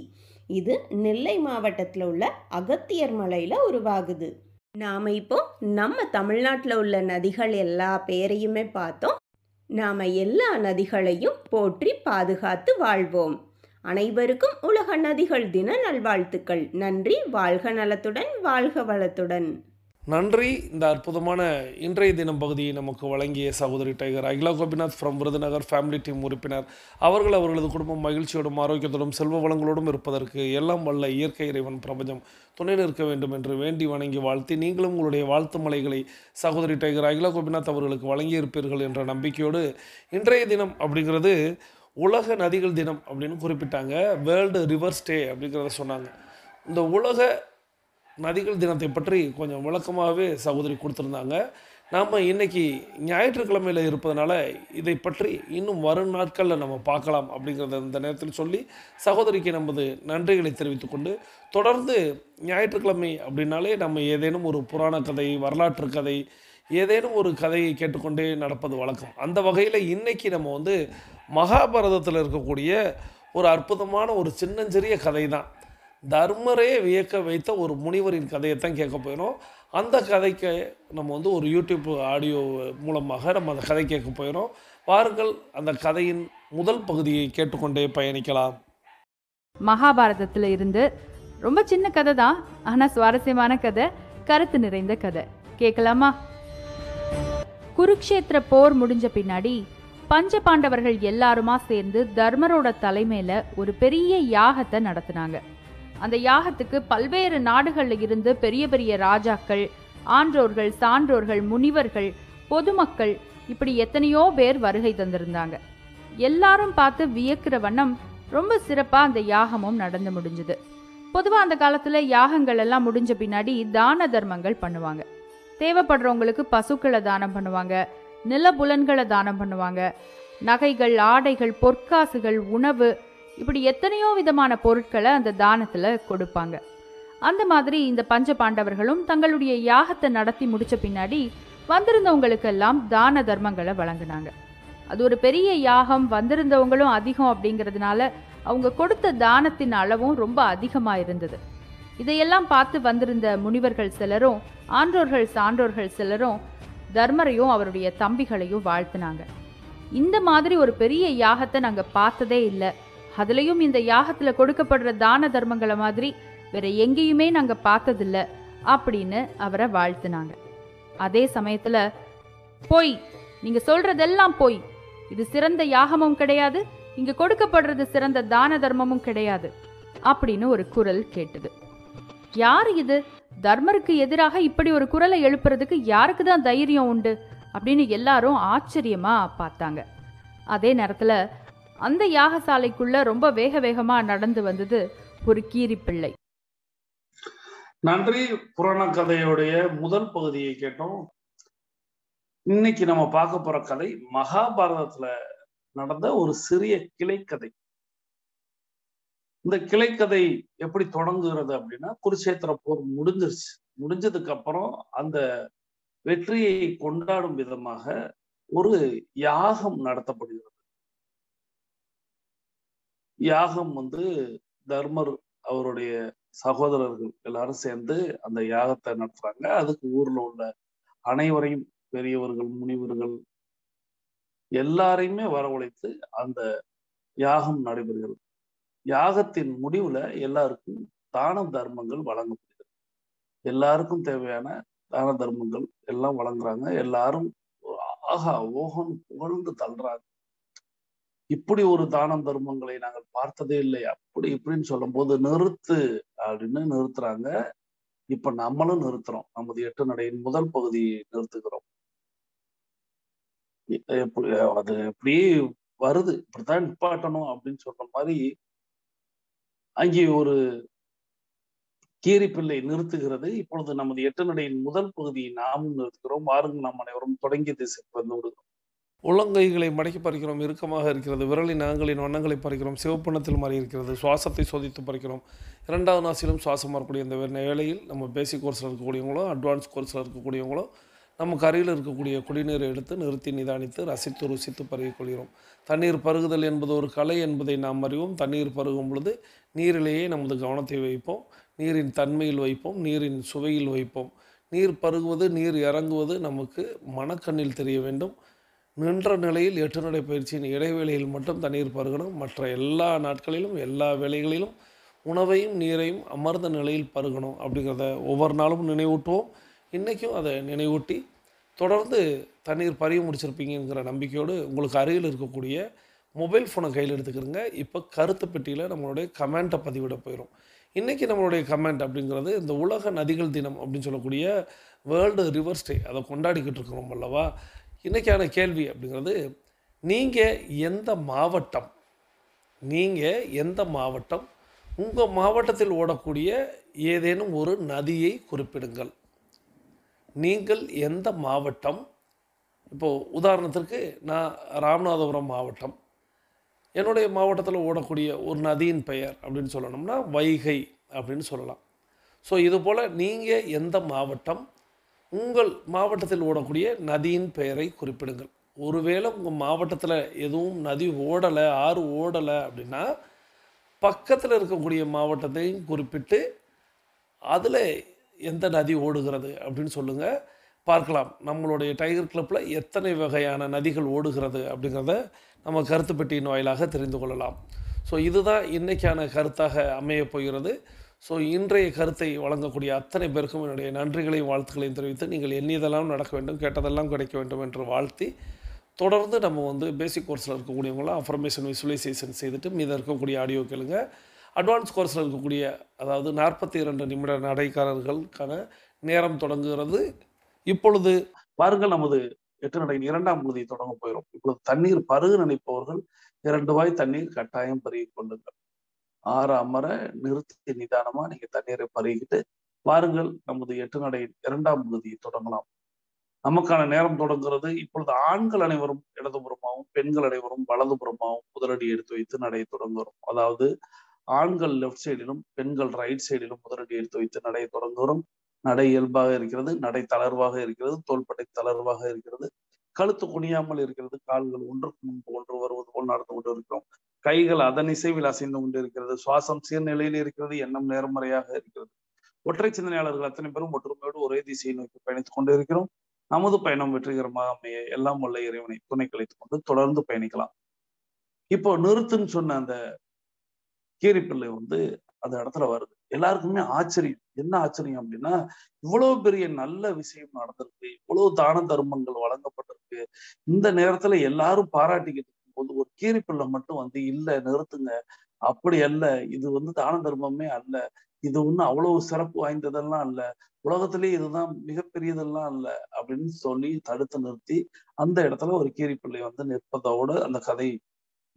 இது நெல்லை மாவட்டத்தில் உள்ள அகத்தியர் மலையில் உருவாகுது. நாம் இப்போ நம்ம தமிழ்நாட்டில் உள்ள நதிகள் எல்லா பேரையுமே பார்த்தோம். நாம் எல்லா நதிகளையும் போற்றி பாதுகாத்து வாழ்வோம். அனைவருக்கும் உலக நதிகள் தின நல்வாழ்த்துக்கள். நன்றி. வாழ்க நலத்துடன், வாழ்க வளத்துடன். நன்றி. இந்த அற்புதமான இன்றைய தினம் பகுதியை நமக்கு வழங்கிய சகோதரி tiger Akila Gopinath from Virudhunagar family team உறுப்பினர் அவர்கள் அவர்களது குடும்பம் மகிழ்ச்சியோடும் ஆரோக்கியத்தோடும் செல்வ வளங்களோடும் இருப்பதற்கு எல்லாம் வல்ல இயற்கை இறைவன் பிரபஞ்சம் துணை நிற்க வேண்டும் என்று வேண்டி வணங்கி வாழ்த்தி, நீங்களும் உங்களுடைய வாழ்த்து மலைகளை சகோதரி டைகர் அகிலா கோபிநாத் அவர்களுக்கு வழங்கியிருப்பீர்கள் என்ற நம்பிக்கையோடு, இன்றைய தினம் அப்படிங்கிறது உலக நதிகள் தினம் அப்படின்னு குறிப்பிட்டாங்க. வேர்ல்டு ரிவர்ஸ் டே அப்படிங்கிறத சொன்னாங்க. இந்த உலக நதிகள் தினத்தை பற்றி கொஞ்சம் விளக்கமாகவே சகோதரி கொடுத்துருந்தாங்க. நாம் இன்றைக்கி ஞாயிற்றுக்கிழமையில் இருப்பதனால இதை பற்றி இன்னும் வரும் நாட்களில் நம்ம பார்க்கலாம் அப்படிங்கிறத இந்த நேரத்தில் சொல்லி சகோதரிக்கு நமது நன்றிகளை தெரிவித்துக்கொண்டு, தொடர்ந்து ஞாயிற்றுக்கிழமை அப்படின்னாலே நம்ம ஏதேனும் ஒரு புராண கதை, வரலாற்று கதை, ஏதேனும் ஒரு கதையை கேட்டுக்கொண்டே நடப்பது வழக்கம். அந்த வகையில் இன்றைக்கி நம்ம மகாபாரதத்தில் இருக்கக்கூடிய ஒரு அற்புதமான ஒரு சின்னஞ்சிறிய கதை தான். தர்மரே வியக்க வைத்த ஒரு முனிவரின் கதையை தான் கேட்க போயிடும். அந்த கதைக்கு நம்ம ஒரு யூடியூப் ஆடியோ மூலமாக நம்ம அந்த கதை கேட்க போயிடும். வாருங்கள், அந்த கதையின் முதல் பகுதியை கேட்டுக்கொண்டே பயணிக்கலாம். மகாபாரதத்தில் இருந்து ரொம்ப சின்ன கதை தான், ஆனால் சுவாரஸ்யமான கதை, கருத்து நிறைந்த கதை. கேட்கலாமா? குருக்ஷேத்திர போர் முடிஞ்ச பின்னாடி பஞ்ச பாண்டவர்கள் எல்லாருமா சேர்ந்து தர்மரோட தலைமையில ஒரு பெரிய யாகத்தை நடத்தினாங்க. அந்த யாகத்துக்கு பல்வேறு நாடுகளில் இருந்து பெரிய பெரிய ராஜாக்கள், ஆன்றோர்கள், சான்றோர்கள், முனிவர்கள், பொதுமக்கள், இப்படி எத்தனையோ பேர் வருகை தந்திருந்தாங்க. எல்லாரும் பார்த்து வியக்கிற வண்ணம் ரொம்ப சிறப்பாக அந்த யாகமும் நடந்து முடிஞ்சுது. பொதுவாக அந்த காலத்தில் யாகங்கள் எல்லாம் முடிஞ்ச பின்னாடி தான தர்மங்கள் பண்ணுவாங்க. தேவைப்படுறவங்களுக்கு பசுக்களை தானம் பண்ணுவாங்க, நிலபுலன்களை தானம் பண்ணுவாங்க, நகைகள், ஆடைகள், பொற்காசுகள், உணவு, இப்படி எத்தனையோ விதமான பொருட்களை அந்த தானத்தில் கொடுப்பாங்க. அந்த மாதிரி இந்த பஞ்ச பாண்டவர்களும் தங்களுடைய யாகத்தை நடத்தி முடிச்ச பின்னாடி வந்திருந்தவங்களுக்கெல்லாம் தான தர்மங்களை வழங்கினாங்க. அது ஒரு பெரிய யாகம், வந்திருந்தவங்களும் அதிகம் அப்படிங்கிறதுனால அவங்க கொடுத்த தானத்தின் அளவும் ரொம்ப அதிகமாக இருந்தது. இதையெல்லாம் பார்த்து வந்திருந்த முனிவர்கள் சிலரும், ஆன்றோர்கள், சான்றோர்கள் சிலரும் தர்மரையும் அவருடைய தம்பிகளையும் வாழ்த்தினாங்க. இந்த மாதிரி ஒரு பெரிய யாகத்தை நாங்கள் பார்த்ததே இல்லை, அதுலேயும் இந்த யாகத்தில் கொடுக்கப்படுற தான தர்மங்களை மாதிரி வேற எங்கேயுமே நாங்கள் பார்த்ததில்லை அப்படின்னு அவரை வாழ்த்தினாங்க. அதே சமயத்தில், பொய், நீங்கள் சொல்றதெல்லாம் பொய், இது சிறந்த யாகமும் கிடையாது, இங்கே கொடுக்கப்படுறது சிறந்த தான தர்மமும் கிடையாது அப்படின்னு ஒரு குரல் கேட்டது. யார் இது? தர்மருக்கு எதிராக இப்படி ஒரு குரலை எழுப்புறதுக்கு யாருக்கு தான் தைரியம் உண்டு அப்படின்னு எல்லாரும் ஆச்சரியமா பார்த்தாங்க. அதே நேரத்தில் அந்த யாகசாலைக்குள்ள ரொம்ப வேக வேகமா நடந்து வந்தது ஒரு கீரி பிள்ளை. நன்றி. புராண கதையுடைய முதல் பகுதியை கேட்டோம். இன்னைக்கு நம்ம பார்க்க போற கதை மகாபாரதத்துல நடந்த ஒரு சிறிய கிளை கதை. இந்த கிளைக்கதை எப்படி தொடங்குகிறது அப்படின்னா, குருச்சேத்திர போர் முடிஞ்சிருச்சு. முடிஞ்சதுக்கு அப்புறம் அந்த வெற்றியை கொண்டாடும் விதமாக ஒரு யாகம் நடத்தப்படுகிறது. யாகம் தர்மர் அவருடைய சகோதரர்கள் எல்லாரும் சேர்ந்து அந்த யாகத்தை நடத்துறாங்க. அதுக்கு ஊர்ல உள்ள அனைவரையும், பெரியவர்கள், முனிவர்கள் எல்லாரையுமே வரவழைத்து அந்த யாகம் நடைபெறுகிறது. யாகத்தின் முடிவுல எல்லாருக்கும் தான தர்மங்கள் வழங்கப்படுகிறது. எல்லாருக்கும் தேவையான தான தர்மங்கள் எல்லாம் வழங்குறாங்க. எல்லாரும் ஆஹா ஓஹன் புகழ்ந்து தள்ளுறாங்க. இப்படி ஒரு தான தர்மங்களை நாங்கள் பார்த்ததே இல்லை, அப்படி இப்படின்னு சொல்லும் போது நிறுத்து அப்படின்னு நிறுத்துறாங்க. இப்ப நம்மளும் நிறுத்துறோம். நமது 8 நடையின் முதல் பகுதியை நிறுத்துகிறோம். அது எப்படியே வருது, இப்படித்தான் நிப்பாட்டணும் அப்படின்னு சொல்ற மாதிரி அங்கே ஒரு கீரிப்பிள்ளை நிறுத்துகிறது. இப்பொழுது நமது 8 நடையின் முதல் பகுதியை நாமும் நிறுத்துகிறோம். வாருங்கள், நாம் அனைவரும் தொடங்கிய திசைக்கு வந்து விடுகிறோம். உள்ளங்கைகளை மடக்கி பறிக்கிறோம், இறுக்கமாக இருக்கிறது. விரலின் நகங்களின் வண்ணங்களை பறிக்கிறோம், சிவப்பண்ணத்தில் மாறி இருக்கிறது. சுவாசத்தை சோதித்து பறிக்கிறோம். 2வது நாசிலும் சுவாசம் வரக்கூடிய இந்த வேளையில் நம்ம பேசிக் கோர்ஸில் இருக்கக்கூடியவங்களும் அட்வான்ஸ் கோர்ஸில் இருக்கக்கூடியவங்களும் நமக்கு அருகில் இருக்கக்கூடிய குடிநீரை எடுத்து நிறுத்தி நிதானித்து ரசித்து ருசித்து பருகிக்கொள்கிறோம். தண்ணீர் பருகுதல் என்பது ஒரு கலை என்பதை நாம் அறிவோம். தண்ணீர் பருகும் பொழுது நீரிலேயே நமது கவனத்தை வைப்போம், நீரின் தன்மையில் வைப்போம், நீரின் சுவையில் வைப்போம். நீர் பருகுவது, நீர் இறங்குவது நமக்கு மனக்கண்ணில் தெரிய வேண்டும். நின்ற நிலையில் 8 நடை பயிற்சியின் இடைவேளையில் மட்டும் தண்ணீர் பருகணும். மற்ற எல்லா நாட்களிலும் எல்லா வேளைகளிலும் உணவையும் நீரையும் அமர்ந்த நிலையில் பருகணும் அப்படிங்கிறத ஒவ்வொரு நாளும் நினைவூட்டுவோம். இன்றைக்கும் அதை நினைவூட்டி தொடர்ந்து தண்ணீர் பருகி முடிச்சிருப்பீங்கிற நம்பிக்கையோடு உங்களுக்கு அருகில் இருக்கக்கூடிய மொபைல் ஃபோனை கையில் எடுத்துக்கிறங்க. இப்போ கருத்து பெட்டியில் நம்மளுடைய கமெண்ட்டை பதிவிட போயிடும். இன்றைக்கி நம்மளுடைய கமெண்ட் அப்படிங்கிறது இந்த உலக நதிகள் தினம் அப்படின்னு சொல்லக்கூடிய வேர்ல்டு ரிவர்ஸ் டே, அதை கொண்டாடிக்கிட்டு இருக்கிறோம் அல்லவா. இன்றைக்கான கேள்வி அப்படிங்கிறது, நீங்கள் எந்த மாவட்டம், உங்கள் மாவட்டத்தில் ஓடக்கூடிய ஏதேனும் ஒரு நதியை குறிப்பிடுங்கள். நீங்கள் எந்த மாவட்டம்? இப்போது உதாரணத்திற்கு நான் ராமநாதபுரம் மாவட்டம், என்னுடைய மாவட்டத்தில் ஓடக்கூடிய ஒரு நதியின் பெயர் அப்படின்னு சொல்லணும்னா வைகை அப்படின்னு சொல்லலாம். ஸோ இதுபோல் நீங்கள் எந்த மாவட்டம், உங்கள் மாவட்டத்தில் ஓடக்கூடிய நதியின் பெயரை குறிப்பிடுங்கள். ஒருவேளை உங்கள் மாவட்டத்தில் எதுவும் நதி ஓடலை, ஆறு ஓடலை அப்படின்னா பக்கத்தில் இருக்கக்கூடிய மாவட்டத்தையும் குறிப்பிட்டு அதில் எந்த நதி ஓடுகிறது அப்படின்னு சொல்லுங்கள். பார்க்கலாம் நம்மளுடைய டைகர் கிளப்பில் எத்தனை வகையான நதிகள் ஓடுகிறது அப்படிங்கிறத நம்ம கருத்து பெட்டியின் வாயிலாக தெரிந்து கொள்ளலாம். ஸோ இதுதான் இன்றைக்கான கருத்தாக அமைய போகிறது. ஸோ இன்றைய கருத்தை வழங்கக்கூடிய அத்தனை பேருக்கும் என்னுடைய நன்றிகளையும் வாழ்த்துக்களையும் தெரிவித்து, நீங்கள் எண்ணியதெல்லாம் நடக்க வேண்டும், கேட்டதெல்லாம் கிடைக்க வேண்டும் என்று வாழ்த்தி, தொடர்ந்து நம்ம பேசிக் கோர்ஸில் இருக்கக்கூடியவங்களாம் அஃபர்மேஷன் விசுவலைசேஷன் செய்துட்டு மீதம் இருக்கக்கூடிய ஆடியோ கேளுங்க. அட்வான்ஸ் கோர்ஸில் இருக்கக்கூடிய அதாவது 42 நிமிட நடைக்காரர்களுக்கான நேரம் தொடங்குகிறது இப்பொழுது. பாருங்கள், நமது 8 நடையின் 2ஆம் பகுதியை தொடங்க போகிறோம். இப்பொழுது தண்ணீர் பருக நினைப்பவர்கள் 2 வாய் தண்ணீர் கட்டாயம் பருகி கொள்ளுங்கள். ஆற அமர நிறுத்தி நிதானமா நீங்க தண்ணீரை பருகிட்டு வாருங்கள், நமது 8 நடையின் 2ஆம் பகுதியை தொடங்கலாம். நமக்கான நேரம் தொடங்குகிறது. இப்பொழுது ஆண்கள் அனைவரும் இடதுபுறமாகவும் பெண்கள் அனைவரும் வலதுபுறமாகவும் முதலடி எடுத்து வைத்து நடை தொடங்குகிறோம். அதாவது ஆண்கள் லெஃப்ட் சைடிலும் பெண்கள் ரைட் சைடிலும் முதலடி எடுத்து வைத்து நடை தொடங்குகிறோம். நடை இயல்பாக இருக்கிறது, நடை தளர்வாக இருக்கிறது, தோள்பட்டை தளர்வாக இருக்கிறது, கழுத்து குனியாமல் இருக்கிறது, கால்கள் ஒன்றுக்கு முன்பு ஒன்று வருவது போல் நடந்து கொண்டு இருக்கிறோம். கைகள் அதன் இசைவில் அசைந்து கொண்டு இருக்கிறது. சுவாசம் சீர்நிலையில் இருக்கிறது, எண்ணம் நேர்மறையாக இருக்கிறது. ஒற்றை சிந்தனையாளர்கள் அத்தனை பேரும் ஒற்றுமையோடு ஒரே திசையை நோக்கி பயணித்துக் கொண்டு இருக்கிறோம். நமது பயணம் வெற்றிகரமாக அமைய எல்லாம் வல்ல இறைவனை துணை கழித்துக் கொண்டு தொடர்ந்து பயணிக்கலாம். இப்போ நிறுத்துன்னு சொன்ன அந்த கீரிப்பிள்ளை அந்த இடத்துல வருது. எல்லாருக்குமே ஆச்சரியம். என்ன ஆச்சரியம் அப்படின்னா, இவ்வளவு பெரிய நல்ல விஷயம் நடந்திருக்கு, இவ்வளவு தான தர்மங்கள் வழங்கப்பட்டிருக்கு, இந்த நேரத்துல எல்லாரும் பாராட்டிக்கிட்டு இருக்கும்போது ஒரு கீரிப்பிள்ளை மட்டும் இல்ல நிறுத்துங்க, அப்படி அல்ல, இது தான தர்மமே அல்ல, இது அவ்வளவு சிறப்பு வாய்ந்ததெல்லாம் அல்ல, உலகத்திலேயே இதுதான் மிகப்பெரியதெல்லாம் அல்ல அப்படின்னு சொல்லி தடுத்து நிறுத்தி அந்த இடத்துல ஒரு கீரிப்பிள்ளை நிற்பதோடு அந்த கதை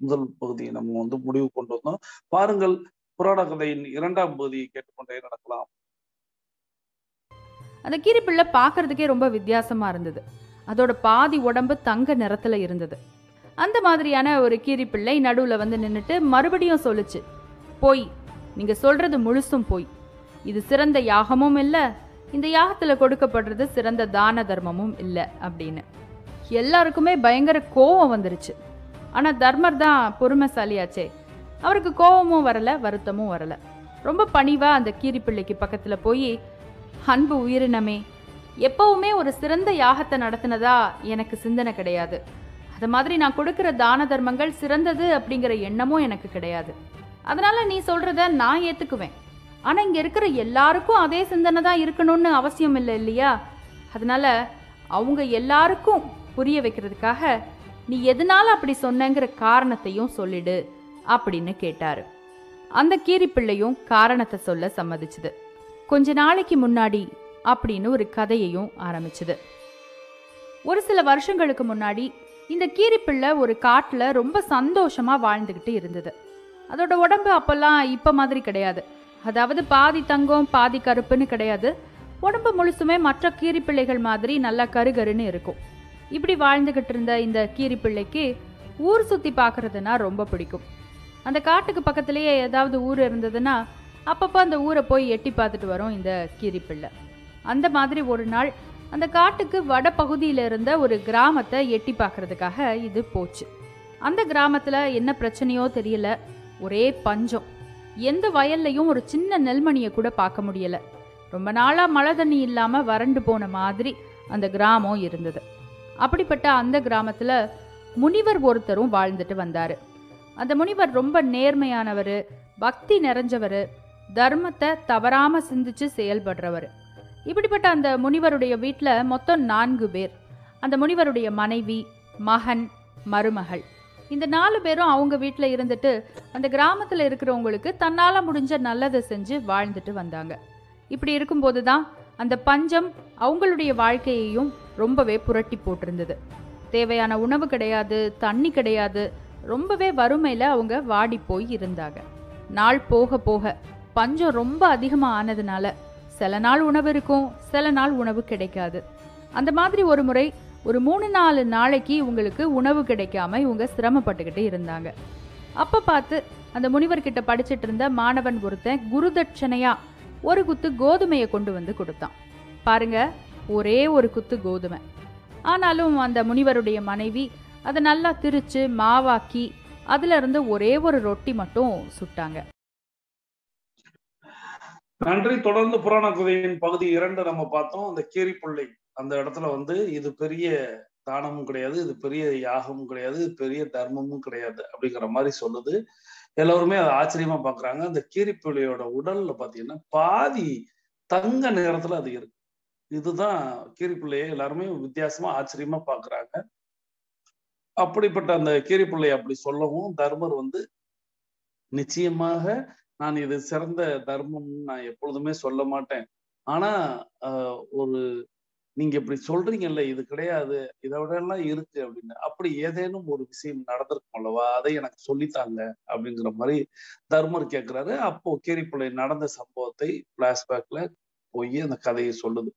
முதல் பகுதியை நம்ம முடிவு கொண்டு வந்தோம். பாருங்கள், புராண கதையின் 2ஆம் பகுதியை கேட்டுக்கொண்டே நடக்கலாம். அந்த கீரிப்பிள்ளை பார்க்கறதுக்கே ரொம்ப வித்தியாசமா இருந்தது. அதோட பாதி உடம்பு தங்க நிறத்துல இருந்தது. அந்த மாதிரியான ஒரு கீரிப்பிள்ளை நடுவுல நின்னுட்டு மறுபடியும் சொல்லுச்சு, போய் நீங்க சொல்றது முழுசும் போய். இது சிறந்த யாகமும் இல்லை, இந்த யாகத்துல கொடுக்கப்படுறது சிறந்த தான தர்மமும் இல்லை அப்படின்னு. எல்லாருக்குமே பயங்கர கோபம் வந்துருச்சு. ஆனா தர்மர் தான் பொறுமைசாலியாச்சே, அவருக்கு கோபமும் வரல, வருத்தமும் வரல. ரொம்ப பணிவா அந்த கீரிப்பிள்ளைக்கு பக்கத்துல போய், அன்பு உயிரினமே, எப்பவுமே ஒரு சிறந்த யாகத்தை நடத்தினதா எனக்கு சிந்தனை கிடையாது. அது மாதிரி நான் கொடுக்கிற தான தர்மங்கள் சிறந்தது அப்படிங்கிற எண்ணமும் எனக்கு கிடையாது. அதனால நீ சொல்றத நான் ஏத்துக்குவேன். ஆனா இங்க இருக்கிற எல்லாருக்கும் அதே சிந்தனை தான் இருக்கணும்னு அவசியம் இல்லை இல்லையா? அதனால அவங்க எல்லாருக்கும் புரிய வைக்கிறதுக்காக நீ எதனால அப்படி சொன்னங்கிற காரணத்தையும் சொல்லிடு அப்படின்னு கேட்டாரு. அந்த கீரிப்பிள்ளையும் காரணத்தை சொல்ல சம்மதிச்சுது. கொஞ்ச நாளைக்கு முன்னாடி அப்படின்னு ஒரு கதையையும் ஆரம்பிச்சுது. ஒரு சில வருஷங்களுக்கு முன்னாடி இந்த கீரிப்பிள்ளை ஒரு காட்டுல ரொம்ப சந்தோஷமா வாழ்ந்துகிட்டு இருந்தது. அதோட உடம்பு அப்பெல்லாம் இப்ப மாதிரி கிடையாது. அதாவது பாதி தங்கம் பாதி கருப்புன்னு கிடையாது. உடம்பு முழுசுமே மற்ற கீரிப்பிள்ளைகள் மாதிரி நல்லா கருகருன்னு இருக்கும். இப்படி வாழ்ந்துகிட்டு இருந்த இந்த கீரிப்பிள்ளைக்கு ஊர் சுத்தி பார்க்கறதுனா ரொம்ப பிடிக்கும். அந்த காட்டுக்கு பக்கத்திலேயே ஏதாவது ஊர் இருந்ததுன்னா அப்பப்போ அந்த ஊரை போய் எட்டி பார்த்துட்டு வரும் இந்த கீரிப்பிள்ளை. அந்த மாதிரி ஒரு நாள் அந்த காட்டுக்கு வட பகுதியில இருந்த ஒரு கிராமத்தை எட்டி பார்க்கறதுக்காக இது போச்சு. அந்த கிராமத்துல என்ன பிரச்சனையோ தெரியல, ஒரே பஞ்சம். எந்த வயல்லையும் ஒரு சின்ன நெல்மணியை கூட பார்க்க முடியல. ரொம்ப நாளா மழை தண்ணி இல்லாம வறண்டு போன மாதிரி அந்த கிராமம் இருந்தது. அப்படிப்பட்ட அந்த கிராமத்துல முனிவர் ஒருத்தரும் வாழ்ந்துட்டு வந்தாரு. அந்த முனிவர் ரொம்ப நேர்மையானவர், பக்தி நிறைஞ்சவர், தர்மத்தை தவறாம சிந்திச்சு செயல்படுறவர். இப்படிப்பட்ட அந்த முனிவருடைய வீட்டில் மொத்தம் 4 பேர். அந்த முனிவருடைய மனைவி, மகன், மருமகள், இந்த 4 பேரும் அவங்க வீட்டில் இருந்துட்டு அந்த கிராமத்தில் இருக்கிறவங்களுக்கு தன்னால் முடிஞ்ச நல்லதை செஞ்சு வாழ்ந்துட்டு வந்தாங்க. இப்படி இருக்கும்போது தான் அந்த பஞ்சம் அவங்களுடைய வாழ்க்கையையும் ரொம்பவே புரட்டி போட்டிருந்தது. தேவையான உணவு கிடையாது, தண்ணி கிடையாது, ரொம்பவே வறுமையில் அவங்க வாடி போய் இருந்தாங்க. நாள் போக போக பஞ்சம் ரொம்ப அதிகமாக ஆனதுனால சில நாள் உணவு இருக்கும், சில நாள் உணவு கிடைக்காது. அந்த மாதிரி ஒரு முறை ஒரு 3-4 நாளைக்கு இவங்களுக்கு உணவு கிடைக்காம இவங்க சிரமப்பட்டுக்கிட்டு இருந்தாங்க. அப்போ பார்த்து அந்த முனிவர்கிட்ட படிச்சுட்டு இருந்த மாணவன் ஒருத்தன் குருதட்சணையா ஒரு குத்து கோதுமையை கொண்டு வந்து கொடுத்தான். பாருங்க, ஒரே ஒரு குத்து கோதுமை. ஆனாலும் அந்த முனிவருடைய மனைவி அதை நல்லா திரிச்சு மாவாக்கி அதுல இருந்து ஒரே ஒரு ரொட்டி மட்டும் சுட்டாங்க. நன்றி. தொடர்ந்து புராண கதையின் பகுதி 2 நம்ம பார்த்தோம். அந்த கீரிப்பிள்ளை அந்த இடத்துல இது பெரிய தானமும் கிடையாது, இது பெரிய யாகமும் கிடையாது, இது பெரிய தர்மமும் கிடையாது அப்படிங்கிற மாதிரி சொல்லுது. எல்லாருமே அதை ஆச்சரியமா பாக்குறாங்க. அந்த கீரிப்பிள்ளையோட உடல்ல பாத்தீங்கன்னா பாதி தங்க நிறத்துல அது இருக்கு. இதுதான் கீரிப்பிள்ளையை எல்லாருமே வித்தியாசமா ஆச்சரியமா பாக்குறாங்க. அப்படிப்பட்ட அந்த கீரிப்பிள்ளை அப்படி சொல்லவும் தர்மர் நிச்சயமாக நான் இது சிறந்த தர்மம் நான் எப்பொழுதுமே சொல்ல மாட்டேன். ஆனா ஒரு நீங்க இப்படி சொல்றீங்கல்ல, இது கிடையாது, இதை விட எல்லாம் இருக்கு அப்படின்னு, அப்படி ஏதேனும் ஒரு விஷயம் நடந்திருக்கும் அல்லவா, அதை எனக்கு சொல்லித்தாங்க அப்படிங்கிற மாதிரி தர்மர் கேட்கிறாரு. அப்போ கீரிப்பிள்ளை நடந்த சம்பவத்தை பிளாஷ்பேக்ல போய் அந்த கதையை சொல்லுது.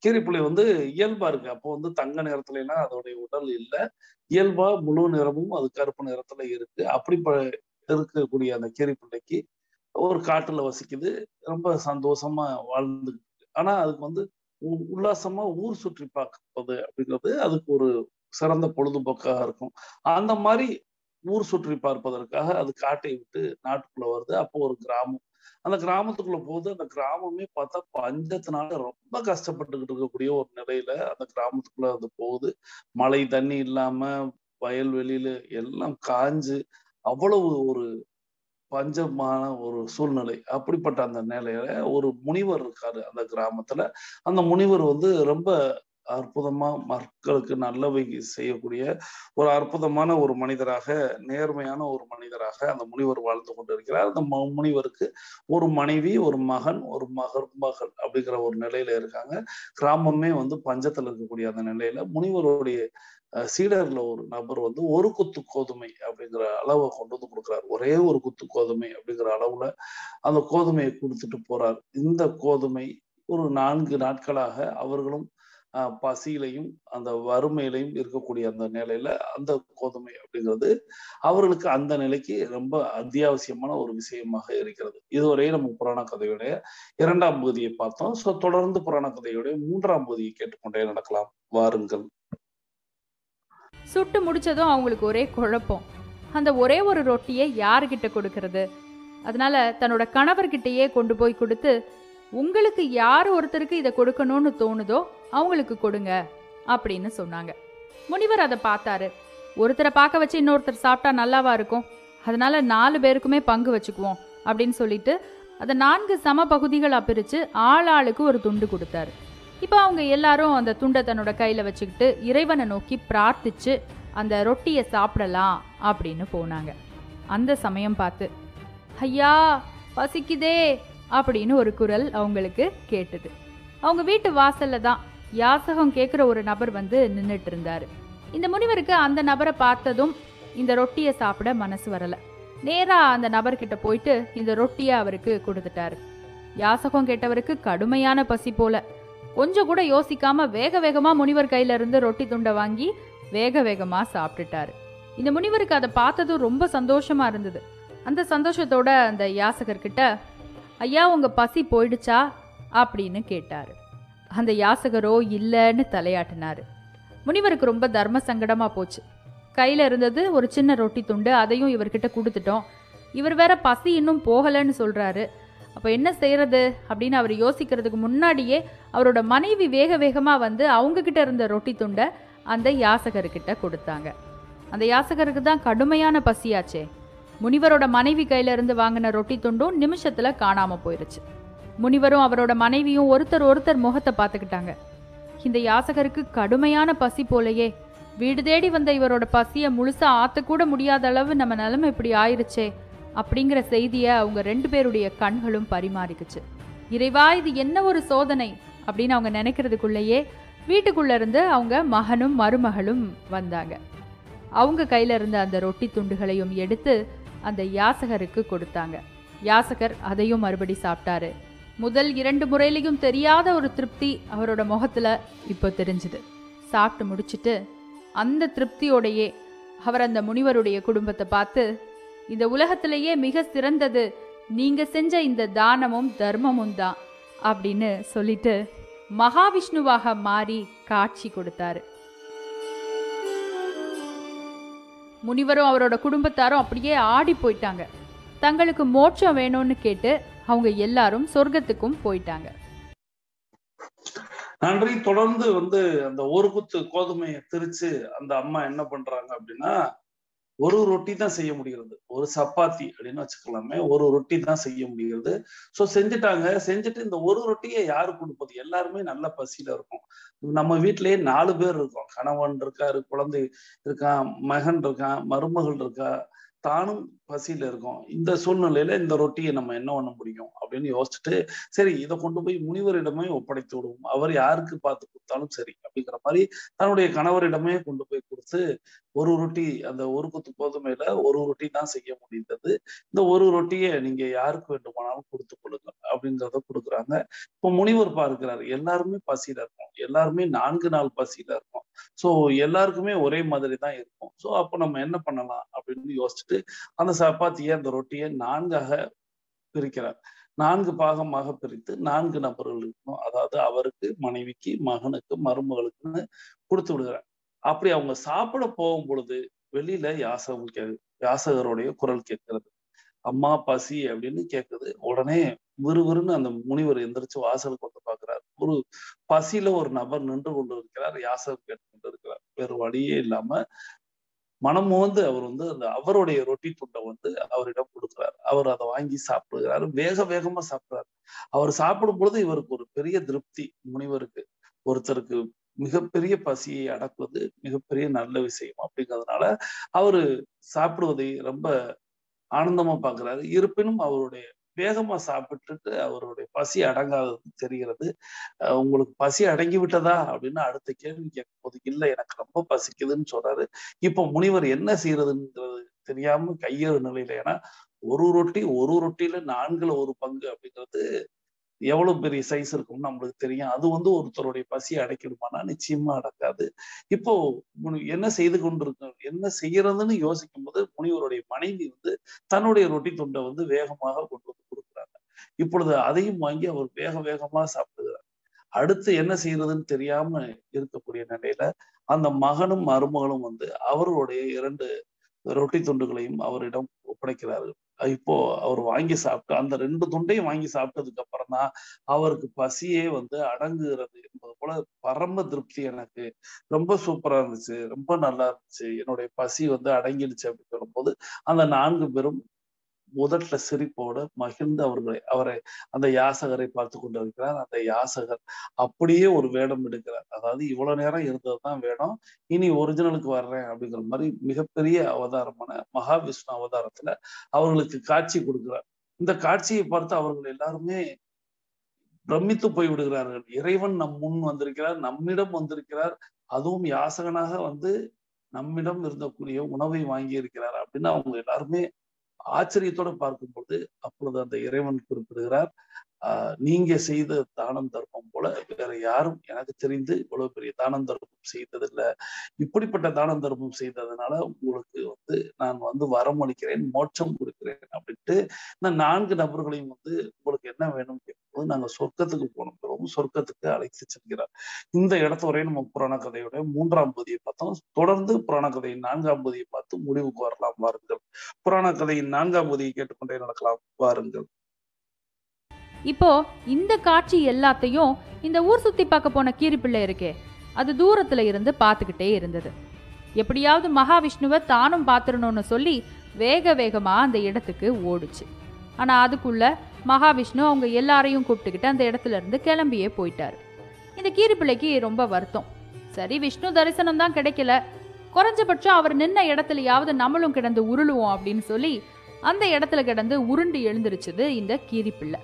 கீரிப்பிள்ளை இயல்பா இருக்கு. அப்போ தங்க நிறத்துல எல்லாம் அதோடைய உடல் இல்லை, இயல்பா முழு நிறமும் அது கருப்பு நிறத்துல இருக்கு. அப்படி இருக்கக்கூடிய அந்த கீரிப்பிள்ளைக்கு ஒரு காட்டுல வசிக்குது, ரொம்ப சந்தோஷமா வாழ்ந்துட்டு. ஆனா அதுக்கு உல்லாசமா ஊர் சுற்றி பார்ப்பது அப்படிங்கிறது அதுக்கு ஒரு சிறந்த பொழுதுபோக்காக இருக்கும். அந்த மாதிரி ஊர் சுற்றி பார்ப்பதற்காக அது காட்டை விட்டு நாட்டுக்குள்ள வருது. அப்போ ஒரு கிராமம், அந்த கிராமத்துக்குள்ள போகுது. அந்த கிராமமே பார்த்தா பஞ்சத்தினால ரொம்ப கஷ்டப்பட்டுக்கிட்டு இருக்கக்கூடிய ஒரு நிலையில அந்த கிராமத்துக்குள்ள போகுது. மழை தண்ணி இல்லாம வயல்வெளியில எல்லாம் காஞ்சு அவ்வளவு ஒரு பஞ்சமான ஒரு சூழ்நிலை. அப்படிப்பட்ட அந்த நிலையில ஒரு முனிவர் இருக்காரு அந்த கிராமத்துல. அந்த முனிவர் ரொம்ப அற்புதமா மக்களுக்கு நல்லவை செய்யக்கூடிய ஒரு அற்புதமான ஒரு மனிதராக, நேர்மையான ஒரு மனிதராக அந்த முனிவர் வாழ்ந்து கொண்டிருக்கிறார். அந்த முனிவருக்கு ஒரு மனைவி, ஒரு மகன், ஒரு மகள் அப்படிங்கிற ஒரு நிலையில இருக்காங்க. கிராமமே பஞ்சத்துல இருக்கக்கூடிய அந்த நிலையில முனிவருடைய சீடர்ல ஒரு நபர் ஒரு குத்து கோதுமை அப்படிங்கிற அளவை கொண்டு கொடுக்குறாரு. ஒரே ஒரு குத்து கோதுமை அப்படிங்கிற அளவுல அந்த கோதுமையை கொடுத்துட்டு போறார். இந்த கோதுமை ஒரு 4 நாட்களாக அவர்களும் பசியிலையும் அந்த வறுமையிலையும் இருக்கக்கூடிய அந்த நிலையில அந்த கோதுமை அப்படிங்கிறது அவர்களுக்கு அந்த நிலைக்கு ரொம்ப அத்தியாவசியமான ஒரு விஷயமாக இருக்கிறது. இதுவரை நம்ம புராண கதையுடைய 2ஆம் பகுதியை பார்த்தோம். ஸோ தொடர்ந்து புராண கதையுடைய 3ஆம் பகுதியை கேட்டுக்கொண்டே நடக்கலாம். வாருங்கள். சுட்டு முடிச்சதும் அவங்களுக்கு ஒரே குழப்பம். அந்த ஒரே ஒரு ரொட்டியை யாருக்கிட்ட கொடுக்கறது? அதனால தன்னோட கணவர்கிட்டயே கொண்டு போய் கொடுத்து, உங்களுக்கு யார் ஒருத்தருக்கு இதை கொடுக்கணும்னு தோணுதோ அவங்களுக்கு கொடுங்க அப்படின்னு சொன்னாங்க. முனிவர் அதை பார்த்தாரு. ஒருத்தரை பார்க்க வச்சு இன்னொருத்தர் சாப்பிட்டா நல்லாவா இருக்கும்? அதனால 4 பேருக்குமே பங்கு வச்சுக்குவோம் அப்படின்னு சொல்லிட்டு அதை 4 சம பகுதிகளாக பிரித்து ஆளாளுக்கு ஒரு துண்டு கொடுத்தாரு. இப்போ அவங்க எல்லாரும் அந்த துண்டை தன்னோட கையில் வச்சுக்கிட்டு இறைவனை நோக்கி பிரார்த்திச்சு அந்த ரொட்டியை சாப்பிடலாம் அப்படின்னு போனாங்க. அந்த சமயம் பார்த்து, ஐயா பசிக்குதே அப்படின்னு ஒரு குரல் அவங்களுக்கு கேட்டது. அவங்க வீட்டு வாசல்ல தான் யாசகம் கேட்குற ஒரு நபர் வந்து நின்றுட்டு இருந்தாரு. இந்த முனிவருக்கு அந்த நபரை பார்த்ததும் இந்த ரொட்டியை சாப்பிட மனசு வரல. நேராக அந்த நபர்கிட்ட போயிட்டு இந்த ரொட்டியை அவருக்கு கொடுத்துட்டாரு. யாசகம் கேட்டவருக்கு கடுமையான பசி போல. கொஞ்சம் கூட யோசிக்காம வேக வேகமாக முனிவர் கையில இருந்து ரொட்டி துண்டை வாங்கி வேக வேகமாக சாப்பிட்டுட்டாரு. இந்த முனிவருக்கு அதை பார்த்ததும் ரொம்ப சந்தோஷமா இருந்தது. அந்த சந்தோஷத்தோட அந்த யாசகர்கிட்ட, ஐயா உங்க பசி போயிடுச்சா அப்படின்னு கேட்டாரு. அந்த யாசகரோ இல்லைன்னு தலையாட்டினாரு. முனிவருக்கு ரொம்ப தர்ம சங்கடமா போச்சு. கையில இருந்தது ஒரு சின்ன ரொட்டி துண்டு, அதையும் இவர்கிட்ட கொடுத்துட்டோம். இவர் வேற பசி இன்னும் போகலன்னு சொல்றாரு. அப்போ என்ன செய்யறது அப்படின்னு அவர் யோசிக்கிறதுக்கு முன்னாடியே அவரோட மனைவி வேக வேகமா வந்து அவங்க கிட்ட இருந்த ரொட்டி துண்டை அந்த யாசகர்கிட்ட கொடுத்தாங்க. அந்த யாசகருக்கு தான் கடுமையான பசியாச்சே. முனிவரோட மனைவி கையில இருந்து வாங்கின ரொட்டி துண்டும் நிமிஷத்துல காணாம போயிருச்சு. முனிவரும் அவரோட மனைவியும் ஒருத்தர் முகத்தை பார்த்துக்கிட்டாங்க. இந்த யாசகருக்கு கடுமையான பசி போலையே. வீடு தேடி வந்த இவரோட பசியை முழுசா ஆத்தக்கூட முடியாத அளவு நம்ம நிலைமை இப்படி ஆயிருச்சே அப்படிங்கிற செய்தியை அவங்க 2 பேருடைய கண்களும் பரிமாறிக்குச்சு. இறைவா இது என்ன ஒரு சோதனை அப்படின்னு அவங்க நினைக்கிறதுக்குள்ளேயே வீட்டுக்குள்ள இருந்து அவங்க மகனும் மருமகளும் வந்தாங்க. அவங்க கையில இருந்த அந்த ரொட்டி துண்டுகளையும் எடுத்து அந்த யாசகருக்கு கொடுத்தாங்க. யாசகர் அதையும் மறுபடி சாப்பிட்டாரு. முதல் 2 முறையிலையும் தெரியாத ஒரு திருப்தி அவரோட முகத்துல இப்போ தெரிஞ்சுது. சாப்பிட்டு முடிச்சுட்டு அந்த திருப்தியோடையே அவர் அந்த முனிவருடைய குடும்பத்தை பார்த்து, இந்த உலகத்திலேயே மிக சிறந்தது நீங்க செஞ்ச இந்த தானமும் தர்மமும் தான் அப்படின்னு சொல்லிட்டு மகாவிஷ்ணுவாக மாறி காட்சி கொடுத்தாரு. முனிவரும் அவரோட குடும்பத்தாரும் அப்படியே ஆடி போயிட்டாங்க. தங்களுக்கு மோட்சம் வேணும்னு கேட்டு அவங்க எல்லாரும் சொர்க்கத்துக்கும் போயிட்டாங்க. நன்றி. தொடர்ந்து அந்த ஒரு குத்து கோதுமையை திரிச்சு அந்த அம்மா என்ன பண்றாங்க அப்படின்னா, ஒரு ரொட்டி தான் செய்ய முடிகிறது. ஒரு சப்பாத்தி அப்படின்னு வச்சுக்கலாமே, ஒரு ரொட்டி தான் செய்ய முடிகிறது. ஸோ செஞ்சுட்டாங்க. செஞ்சுட்டு இந்த ஒரு ரொட்டியை யாரு கொடுப்பது? எல்லாருமே நல்ல பசியில இருக்கும். நம்ம வீட்டிலேயே 4 பேர் இருக்கோம். கணவன் இருக்காரு, குழந்தை இருக்கான், மகன் இருக்கான், மருமகள் இருக்கா, தானும் பசியில இருக்கோம். இந்த சூழ்நிலையில இந்த ரொட்டியை நம்ம என்ன பண்ண முடியும் அப்படின்னு யோசிச்சுட்டு, சரி இதை கொண்டு போய் முனிவரிடமே ஒப்படைத்து விடுவோம், அவர் யாருக்கு பார்த்து கொடுத்தாலும் சரி அப்படிங்கிற மாதிரி தன்னுடைய கணவரிடமே கொண்டு போய் கொடுத்து, ஒரு ரொட்டி, அந்த ஒரு குத்து கோதுமையில ஒரு ரொட்டி தான் செய்ய முடிந்தது. இந்த ஒரு ரொட்டியை நீங்க யாருக்கு வேண்டுமானாலும் கொடுத்து கொடுங்க அப்படிங்கிறத கொடுக்குறாங்க. இப்போ முனிவர் பார்க்கிறாரு, எல்லாருமே பசியில இருக்கும், எல்லாருமே 4 நாள் பசியில இருக்கும். ஸோ எல்லாருக்குமே ஒரே மாதிரி தான் இருக்கும். ஸோ அப்போ நம்ம என்ன பண்ணலாம் அப்படின்னு யோசிச்சுட்டு அந்த சப்பாத்தியை, அந்த ரொட்டியை 4ஆக பிரிக்கிறார். 4 பாகமாக பிரித்து 4 நபர்களுக்கும், அதாவது அவருக்கு, மனைவிக்கு, மகனுக்கு, மருமகளுக்குன்னு கொடுத்து விடுகிறார். அப்படி அவங்க சாப்பிட போகும் பொழுது வெளியில யாசகருடைய குரல் கேட்கிறது. அம்மா பசி அப்படின்னு கேட்குது. உடனே விறுவிறுன்னு அந்த முனிவர் எந்திரிச்சு வாசலுக்கு வந்து பார்க்கிறார். ஒரு பசியில ஒரு நபர் நின்று கொண்டு இருக்கிறார். யாசகம் கேட்டு கொண்டு இருக்கிறார். வேறு வழியே இல்லாம மனம் வந்து அவர் அந்த அவருடைய ரொட்டி துண்டை அவரிடம் கொடுக்கிறார். அவர் அதை வாங்கி சாப்பிடுகிறாரு. வேக வேகமா சாப்பிடுறாரு. அவர் சாப்பிடும் பொழுது இவருக்கு ஒரு பெரிய திருப்தி. முனிவருக்கு, ஒருத்தருக்கு மிகப்பெரிய பசியை அடக்குவது மிகப்பெரிய நல்ல விஷயம் அப்படிங்கிறதுனால அவரு சாப்பிடுவதை ரொம்ப ஆனந்தமா பாக்குறாரு. இருப்பினும் அவருடைய வேகமா சாப்பிட்டுட்டு அவருடைய பசி அடங்காதது தெரிகிறது. உங்களுக்கு பசி அடங்கி விட்டதா அப்படின்னு அடுத்த கேள்வி கேட்கும் போது, இல்லை எனக்கு ரொம்ப பசிக்குதுன்னு சொல்றாரு. இப்போ முனிவர் என்ன செய்யறதுன்றது தெரியாம கையேறு நிலையில, ஏன்னா ஒரு ரொட்டியில 4ல் ஒரு பங்கு அப்படிங்கிறது எவ்வளவு பெரிய சைஸ் இருக்கும்னு நம்மளுக்கு தெரியும். அது ஒருத்தருடைய பசியை அடைக்கணுமானா நிச்சயமா அடக்காது. இப்போ என்ன செய்து கொண்டிருக்கோம், என்ன செய்யறதுன்னு யோசிக்கும் போது முனிவருடைய மனைவி தன்னுடைய ரொட்டி துண்டை வேகமாக கொண்டு கொடுக்குறாங்க. இப்பொழுது அதையும் வாங்கி அவர் வேக வேகமா சாப்பிடுகிறார். அடுத்து என்ன செய்யறதுன்னு தெரியாம இருக்கக்கூடிய நிலையில அந்த மகனும் மருமகளும் அவர்களுடைய 2 ரொட்டி துண்டுகளையும் அவரிடம் ஒப்படைக்கிறார்கள். இப்போ அவர் வாங்கி சாப்பிட்டு அந்த 2 துண்டையும் வாங்கி சாப்பிட்டதுக்கு அப்புறம் தான் அவருக்கு பசியே அடங்குகிறது என்பது போல பரம திருப்தி. எனக்கு ரொம்ப சூப்பரா இருந்துச்சு, ரொம்ப நல்லா இருந்துச்சு, என்னுடைய பசி அடங்கிடுச்சு அப்படின்னு சொல்லும்போது அந்த 4 பேரும் முதல்ல சிரிப்போட மகிழ்ந்து அவரை அந்த யாசகரை பார்த்து கொண்டிருக்கிறார். அந்த யாசகர் அப்படியே ஒரு வேடம் எடுக்கிறார். அதாவது இவ்வளவு நேரம் இருந்ததுதான் வேடம், இனி ஒரிஜினலுக்கு வர்றேன் அப்படிங்கிற மாதிரி மிகப்பெரிய அவதாரமான மகாவிஷ்ணு அவதாரத்துல அவர்களுக்கு காட்சி கொடுக்கிறார். இந்த காட்சியை பார்த்து அவர்கள் எல்லாருமே பிரமித்து போய் விடுகிறார்கள். இறைவன் நம் முன் வந்திருக்கிறார், நம்மிடம் வந்திருக்கிறார், அதுவும் யாசகனாக நம்மிடம் இருந்தக்கூடிய உணவை வாங்கி இருக்கிறார் அப்படின்னு அவங்க எல்லாருமே ஆச்சரியத்தோட பார்க்கும்போது அப்பொழுது அந்த இறைவன் குறிப்பிடுகிறார், நீங்க செய்த தானம் தர்மம் போல வேற யாரும் எனக்கு தெரிந்து இவ்வளவு பெரிய தானம் தர்மம் செய்ததில்லை. இப்படிப்பட்ட தானம் தர்மம் செய்ததுனால உங்களுக்கு நான் வரம் அளிக்கிறேன், மோட்சம் கொடுக்கிறேன் அப்படின்ட்டு இந்த 4 நபர்களையும் உங்களுக்கு என்ன வேணும் கேட்கும்போது நாங்க சொர்க்கத்துக்கு போனோம், சொர்க்கத்துக்கு அழைத்து செல்கிறார். இந்த இடத்து வரையும் நம்ம புராண கதையோட 3ஆம் பகுதியை பார்த்தோம். தொடர்ந்து புராண கதையின் 4ஆம் பகுதியை பார்த்து முடிவுக்கு வரலாம் வாருங்கள். புராண கதையின் 4ஆம் பகுதியை கேட்டுக்கொண்டே நடக்கலாம் வாருங்கள். இப்போ இந்த காட்சி எல்லாத்தையும் இந்த ஊர் சுத்தி பார்க்க போன கீரிப்பிள்ளை இருக்கே, அது தூரத்துல இருந்து பார்த்துக்கிட்டே இருந்தது. எப்படியாவது மகாவிஷ்ணுவை தானும் பார்த்துடணும்னு சொல்லி வேக வேகமா அந்த இடத்துக்கு ஓடுச்சு. ஆனா அதுக்குள்ள மகாவிஷ்ணு அவங்க எல்லாரையும் கூப்பிட்டுக்கிட்டு அந்த இடத்துல இருந்து கிளம்பியே போயிட்டாரு. இந்த கீரிப்பிள்ளைக்கு ரொம்ப வருத்தம். சரி, விஷ்ணு தரிசனம் தான் கிடைக்கல, குறைஞ்சபட்சம் அவர் நின்ன இடத்துலயாவது நம்மளும் கிடந்து உருளுவோம் அப்படின்னு சொல்லி அந்த இடத்துல கிடந்து உருண்டு எழுந்திருச்சுது இந்த கீரிப்பிள்ளை.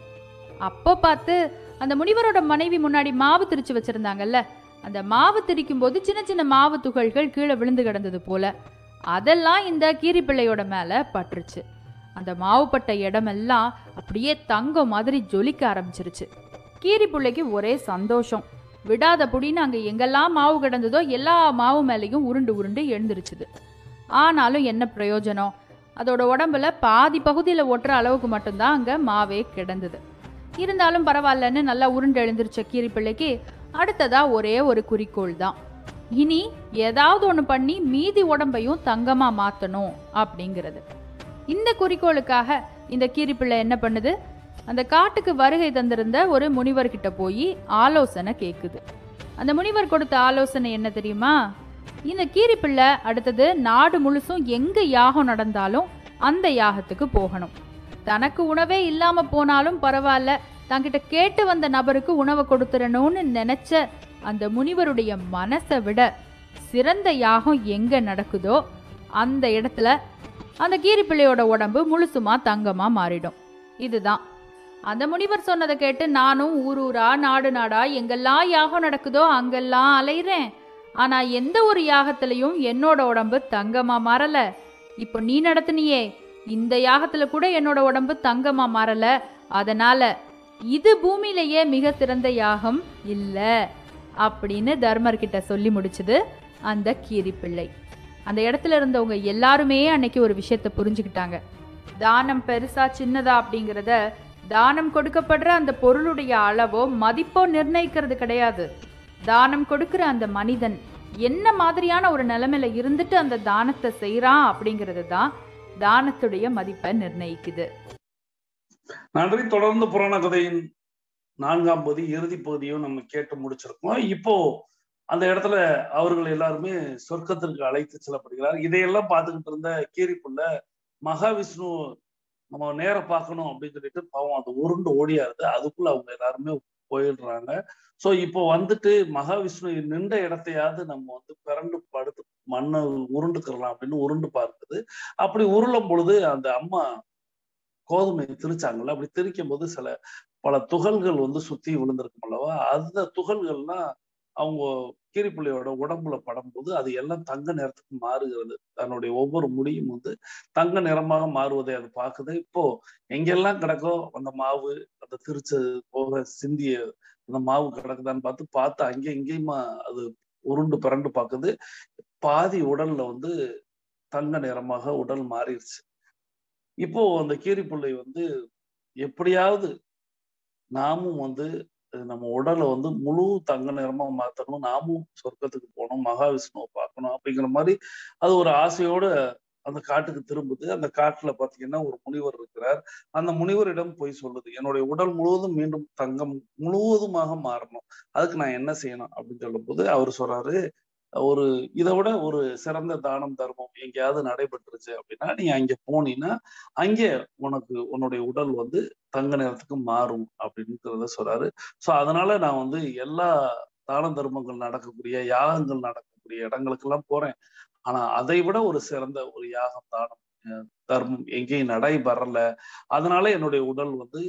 அப்போ பார்த்து அந்த முனிவரோட மனைவி முன்னாடி மாவு திரிச்சு வச்சிருந்தாங்கல்ல, அந்த மாவு திரிக்கும் போது சின்ன சின்ன மாவு துகள்கள் கீழே விழுந்து கிடந்தது போல அதெல்லாம் இந்த கீரிப்பிள்ளையோட மேல பட்டுருச்சு. அந்த மாவுப்பட்ட இடமெல்லாம் அப்படியே தங்கம் மாதிரி ஜொலிக்க ஆரம்பிச்சிருச்சு. கீரிப்பிள்ளைக்கு ஒரே சந்தோஷம். விடாத புடின்னு அங்க எங்கெல்லாம் மாவு கிடந்ததோ எல்லா மாவு மேலேயும் உருண்டு உருண்டு எழுந்திருச்சுது. ஆனாலும் என்ன பிரயோஜனம், அதோட உடம்புல பாதி பகுதியில ஒட்டுற அளவுக்கு மட்டும்தான் அங்க மாவே கிடந்தது. இருந்தாலும் பரவாயில்லன்னு நல்லா உருண்டு எழுந்திருச்ச கீரிப்பிள்ளைக்கு அடுத்ததா ஒரே ஒரு குறிக்கோள் தான், இனி ஏதாவது ஒன்று பண்ணி மீதி உடம்பையும் தங்கமா மாத்தணும் அப்படிங்கிறது. இந்த குறிக்கோளுக்காக இந்த கீரிப்பிள்ளை என்ன பண்ணுது, அந்த காட்டுக்கு வருகை தந்திருந்த ஒரு முனிவர்கிட்ட போய் ஆலோசனை கேட்குது. அந்த முனிவர் கொடுத்த ஆலோசனை என்ன தெரியுமா, இந்த கீரிப்பிள்ளை அடுத்தது நாடு முழுசும் எங்க யாகம் நடந்தாலும் அந்த யாகத்துக்கு போகணும். தனக்கு உணவே இல்லாம போனாலும் பரவாயில்ல, தங்கிட்ட கேட்டு வந்த நபருக்கு உணவை கொடுத்துடணும்னு நினைச்ச அந்த முனிவருடைய மனசை விட சிறந்த யாகம் எங்க நடக்குதோ அந்த இடத்துல அந்த கீரிப்பிள்ளையோட உடம்பு முழுசுமா தங்கமா மாறிடும். இதுதான் அந்த முனிவர் சொன்னதை கேட்டு நானும் ஊர் ஊரா நாடு நாடா எங்கெல்லாம் யாகம் நடக்குதோ அங்கெல்லாம் அலையிறேன். ஆனா எந்த ஒரு யாகத்திலையும் என்னோட உடம்பு தங்கமா மாறல. இப்போ நீ நடத்துனியே இந்த யாகத்துல கூட என்னோட உடம்பு தங்கமா மாறல. அதனால இது பூமியிலேயே மிக சிறந்த யாகம் இல்ல அப்படின்னு தர்மர்கிட்ட சொல்லி முடிச்சது அந்த கீரிப்பிள்ளை. அந்த இடத்துல இருந்தவங்க எல்லாருமே அன்னைக்கு ஒரு விஷயத்த புரிஞ்சுக்கிட்டாங்க. தானம் பெருசா சின்னதா அப்படிங்கிறத தானம் கொடுக்கப்படுற அந்த பொருளுடைய அளவோ மதிப்போ நிர்ணயிக்கிறது கிடையாது. தானம் கொடுக்கிற அந்த மனிதன் என்ன மாதிரியான ஒரு நிலைமையில இருந்துட்டு அந்த தானத்தை செய்யறான் அப்படிங்கிறது தான் தானத்துடைய மதிப்பை நிர்ணயிக்குது. நன்றி. தொடர்ந்து புராண கதையின் 4ஆம் பகுதி இறுதி பகுதியும் நம்ம கேட்டு முடிச்சிருக்கோம். இப்போ அந்த இடத்துல அவர்கள் எல்லாருமே சொர்க்கத்திற்கு அழைத்து செல்லப்படுகிறார். இதையெல்லாம் பார்த்துக்கிட்டு இருந்த கீரிப்பிள்ளை மகாவிஷ்ணு நம்ம நேரம் பார்க்கணும் அப்படின்னு சொல்லிட்டு பாவம் அது உருண்டு ஓடியாருது. அதுக்குள்ள அவங்க எல்லாருமே போயிடுறாங்க. சோ இப்போ மகாவிஷ்ணு நின்ற இடத்தையாவது நம்ம பிறண்டு படுத்து மண்ணை உருண்டுக்கிறலாம் அப்படின்னு உருண்டு பார்க்குது. அப்படி உருளும் பொழுது அந்த அம்மா கோதுமை திரிச்சாங்கல்ல, அப்படி திரிக்கும் போது பல துகள்கள் சுத்தி விழுந்திருக்கும் அல்லவா, அந்த துகள்கள்லாம் அவங்க கீரிப்புள்ளியோட உடம்புல படும்போது அது எல்லாம் தங்க நிறத்துக்கு மாறுகிறது. தன்னுடைய ஒவ்வொரு முடியும் வந்து தங்க நிறமாக மாறுவதை அது பார்க்குது. இப்போ எங்கெல்லாம் கிடக்கோ அந்த மாவு, அந்த திரிச்சது போக சிந்திய அந்த மாவு கிடக்குதான்னு பார்த்து அங்கே இங்கேயுமா அது உருண்டு பிரண்டு பார்க்குது. பாதி உடல்ல வந்து தங்க நிறமாக உடல் மாறிடுச்சு. இப்போ அந்த கீரிப்புள்ளை வந்து எப்படியாவது நாமும் வந்து நம்ம உடலை வந்து முழு தங்க நிறமா மாத்தணும், நாமும் சொர்க்கத்துக்கு போகணும், மகாவிஷ்ணுவை பார்க்கணும் அப்படிங்கிற மாதிரி அது ஒரு ஆசையோட அந்த காட்டுக்கு திரும்புது. அந்த காட்டுல பாத்தீங்கன்னா ஒரு முனிவர் இருக்கிறார். அந்த முனிவரிடம் போய் சொல்லுது, என்னுடைய உடல் முழுவதும் மீண்டும் தங்கம் முழுவதுமாக மாறணும், அதுக்கு நான் என்ன செய்யணும் அப்படின்னு சொல்லும்போது அவர் சொல்றாரு, ஒரு இதை விட ஒரு சிறந்த தானம் தர்மம் எங்கேயாவது நடைபெற்றுச்சு அப்படின்னா நீ அங்க போனீன்னா அங்கே உனக்கு உன்னுடைய உடல் வந்து தங்க நிறத்துக்கு மாறும் அப்படின்றத சொல்றாரு. சோ அதனால நான் வந்து எல்லா தான தர்மங்கள் நடக்கக்கூடிய யாகங்கள் நடக்கக்கூடிய இடங்களுக்கெல்லாம் போறேன். ஆனா அதை விட ஒரு சிறந்த ஒரு யாகம் தானம் தர்மம் எங்கேயும் நடைபெறல. அதனால என்னுடைய உடல் வந்து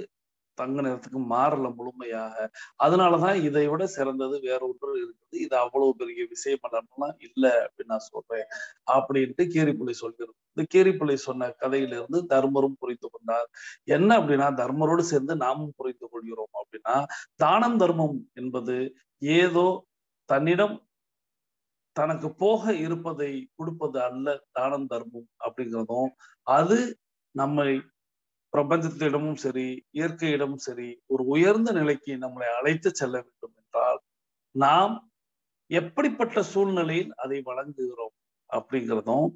தங்க நிறத்துக்கு மாறல முழுமையாக. அதனாலதான் இதை விட சிறந்தது வேற ஒன்று இருக்குது. இது அவ்வளவு பெரிய விஷயம் எல்லாம் இல்ல அப்படின்னு நான் சொல்றேன் அப்படின்ட்டு கீரிப்புள்ளி சொல்கிறது. இந்த கீரிப்புள்ளி சொன்ன கதையிலிருந்து தர்மரும் புரிந்து கொண்டார். என்ன அப்படின்னா தர்மரோடு சேர்ந்து நாமும் புரிந்து கொள்கிறோம் அப்படின்னா தானம் தர்மம் என்பது ஏதோ தன்னிடம் தனக்கு போக இருப்பதை கொடுப்பது அல்ல. தானம் தர்மம் அப்படிங்கிறதும் அது நம்மை பிரபஞ்சத்திடமும் சரி இயற்கையிடமும் சரி ஒரு உயர்ந்த நிலைக்கு நம்மளை அழைத்து செல்ல வேண்டும் என்றால் நாம் எப்படிப்பட்ட சூழ்நிலையில் அதை வழங்குகிறோம் அப்படிங்கிறதும்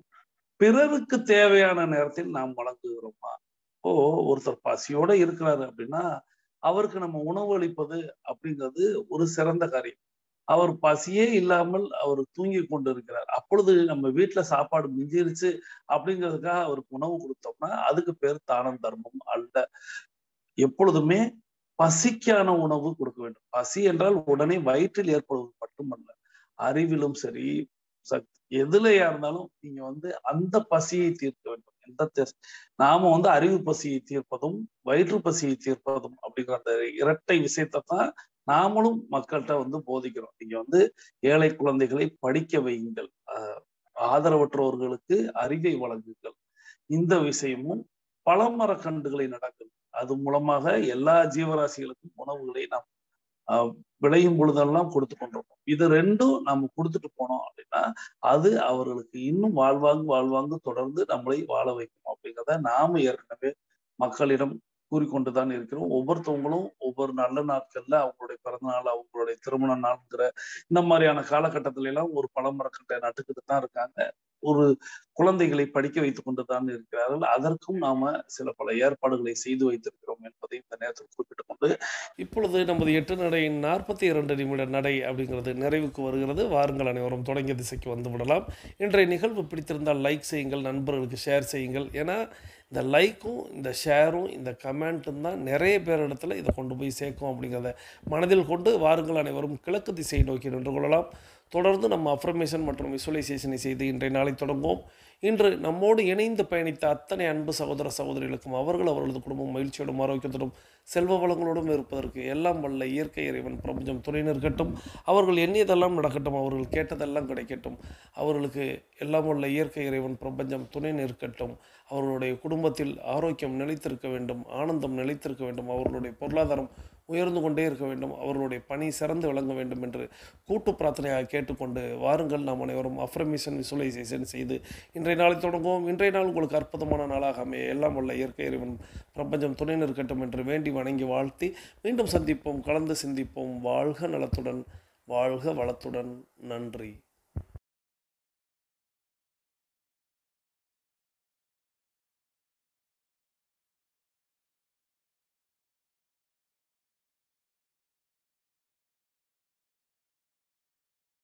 பிறருக்கு தேவையான நேரத்தில் நாம் வழங்குகிறோமா. இப்போ ஒருத்தர் பசியோட இருக்கிறாரு அப்படின்னா அவருக்கு நம்ம உணவு அளிப்பது அப்படிங்கிறது ஒரு சிறந்த காரியம். அவர் பசியே இல்லாமல் அவர் தூங்கி கொண்டு இருக்கிறார், அப்பொழுது நம்ம வீட்டுல சாப்பாடு மிஞ்சிருச்சு அப்படிங்கிறதுக்காக அவருக்கு உணவு கொடுத்தோம்னா அதுக்கு பேர் தானம் தர்மம் அல்ல. எப்பொழுதுமே பசிக்கான உணவு கொடுக்க வேண்டும். பசி என்றால் உடனே வயிற்றில் ஏற்படுவது மட்டுமல்ல, அறிவிலும் சரி எதுலையா இருந்தாலும் நீங்க வந்து அந்த பசியை தீர்க்க வேண்டும். நாம வந்து அறிவு பசியை தீர்ப்பதும் வயிற்று பசியை தீர்ப்பதும் அப்படிங்கிற அந்த இரட்டை விஷயத்தை தான் நாமளும் மக்கள்கிட்ட வந்து போதிக்கிறோம். நீங்க வந்து ஏழை குழந்தைகளை படிக்க வையுங்கள், ஆதரவற்றவர்களுக்கு அறிவை வழங்குங்கள், இந்த விஷயமும் பழமரக்கன்றுகளை நடக்குது. அது மூலமாக எல்லா ஜீவராசிகளுக்கும் உணவுகளை நாம் விளையும் பொழுதெல்லாம் கொடுத்து கொண்டிருக்கோம். இது ரெண்டும் நம்ம கொடுத்துட்டு போனோம் அப்படின்னா அது அவர்களுக்கு இன்னும் வாழ்வாங்கு தொடர்ந்து நம்மளை வாழ வைக்கும் அப்படிங்கிறத நாம ஏற்கனவே மக்களிடம் கூறிக்கொண்டுதான் இருக்கிறோம். ஒவ்வொருத்தவங்களும் ஒவ்வொரு நல்ல நாட்கள்ல அவங்களுடைய பிறந்த நாள், அவங்களுடைய திருமண நாள்ங்கிற இந்த மாதிரியான காலகட்டத்தில எல்லாம் ஒரு பழமரக்கட்டை நட்டுக்கிட்டு தான் இருக்காங்க. ஒரு குழந்தைகளை படிக்க வைத்துக் கொண்டுதான் இருக்கிறார்கள். அதற்கும் நாம சில பல ஏற்பாடுகளை செய்து வைத்திருக்கிறோம் என்பதை இந்த நேரத்தில் குறிப்பிட்டுக் கொண்டு இப்பொழுது நமது 8 நடையின் 42 நிமிட நடை அப்படிங்கிறது நிறைவுக்கு வருகிறது. வாருங்கள் அனைவரும் தொடங்கிய திசைக்கு வந்து விடலாம். இன்றைய நிகழ்வு பிடித்திருந்தால் லைக் செய்யுங்கள், நண்பர்களுக்கு ஷேர் செய்யுங்கள். ஏன்னா இந்த லைக்கும் இந்த ஷேரும் இந்த கமெண்ட்டும் தான் நிறைய பேர் இடத்துல இதை கொண்டு போய் சேர்க்கும் அப்படிங்கிறத மனதில் கொண்டு வாருங்கள் அனைவரும் கிழக்கு திசையை நோக்கி நின்று கொள்ளலாம். தொடர்ந்து நம்ம அஃபர்மேஷன் மற்றும் விசுவலைசேஷனை செய்து இன்றைய நாளை தொடங்குவோம். இன்று நம்மோடு இணைந்து பயணித்த அத்தனை அன்பு சகோதர சகோதரிகளுக்கும் அவர்களது குடும்பம் மகிழ்ச்சியோடும் ஆரோக்கியத்தோடும் செல்வ வளங்களோடும் இருப்பதற்கு எல்லாம் வல்ல இயற்கை இறைவன் பிரபஞ்சம் துணை நிற்கட்டும். அவர்கள் எண்ணியதெல்லாம் நடக்கட்டும், அவர்கள் கேட்டதெல்லாம் கிடைக்கட்டும். அவர்களுக்கு எல்லாம் வல்ல இயற்கை இறைவன் பிரபஞ்சம் துணை நிற்கட்டும். அவர்களுடைய குடும்பத்தில் ஆரோக்கியம் நிலைத்திருக்க வேண்டும், ஆனந்தம் நிலைத்திருக்க வேண்டும், அவர்களுடைய பொருளாதாரம் உயர்ந்து கொண்டே இருக்க வேண்டும், அவர்களுடைய பணி சிறந்து விளங்க வேண்டும் என்று கூட்டு பிரார்த்தனையாக கேட்டுக்கொண்டு வாருங்கள் நாம் அனைவரும் அஃபர்மேஷன் விசுவலைசேஷன் செய்து இன்றைய நாளை தொடங்குவோம். இன்றைய நாள் உங்களுக்கு அற்புதமான நாளாக அமைய எல்லாம் வல்ல இயற்கை இறைவன் பிரபஞ்சம் துணை நிற்கட்டும் என்று வேண்டி வணங்கி வாழ்த்தி மீண்டும் சந்திப்போம், கலந்து சிந்திப்போம். வாழ்க நலத்துடன், வாழ்க வளத்துடன். நன்றி.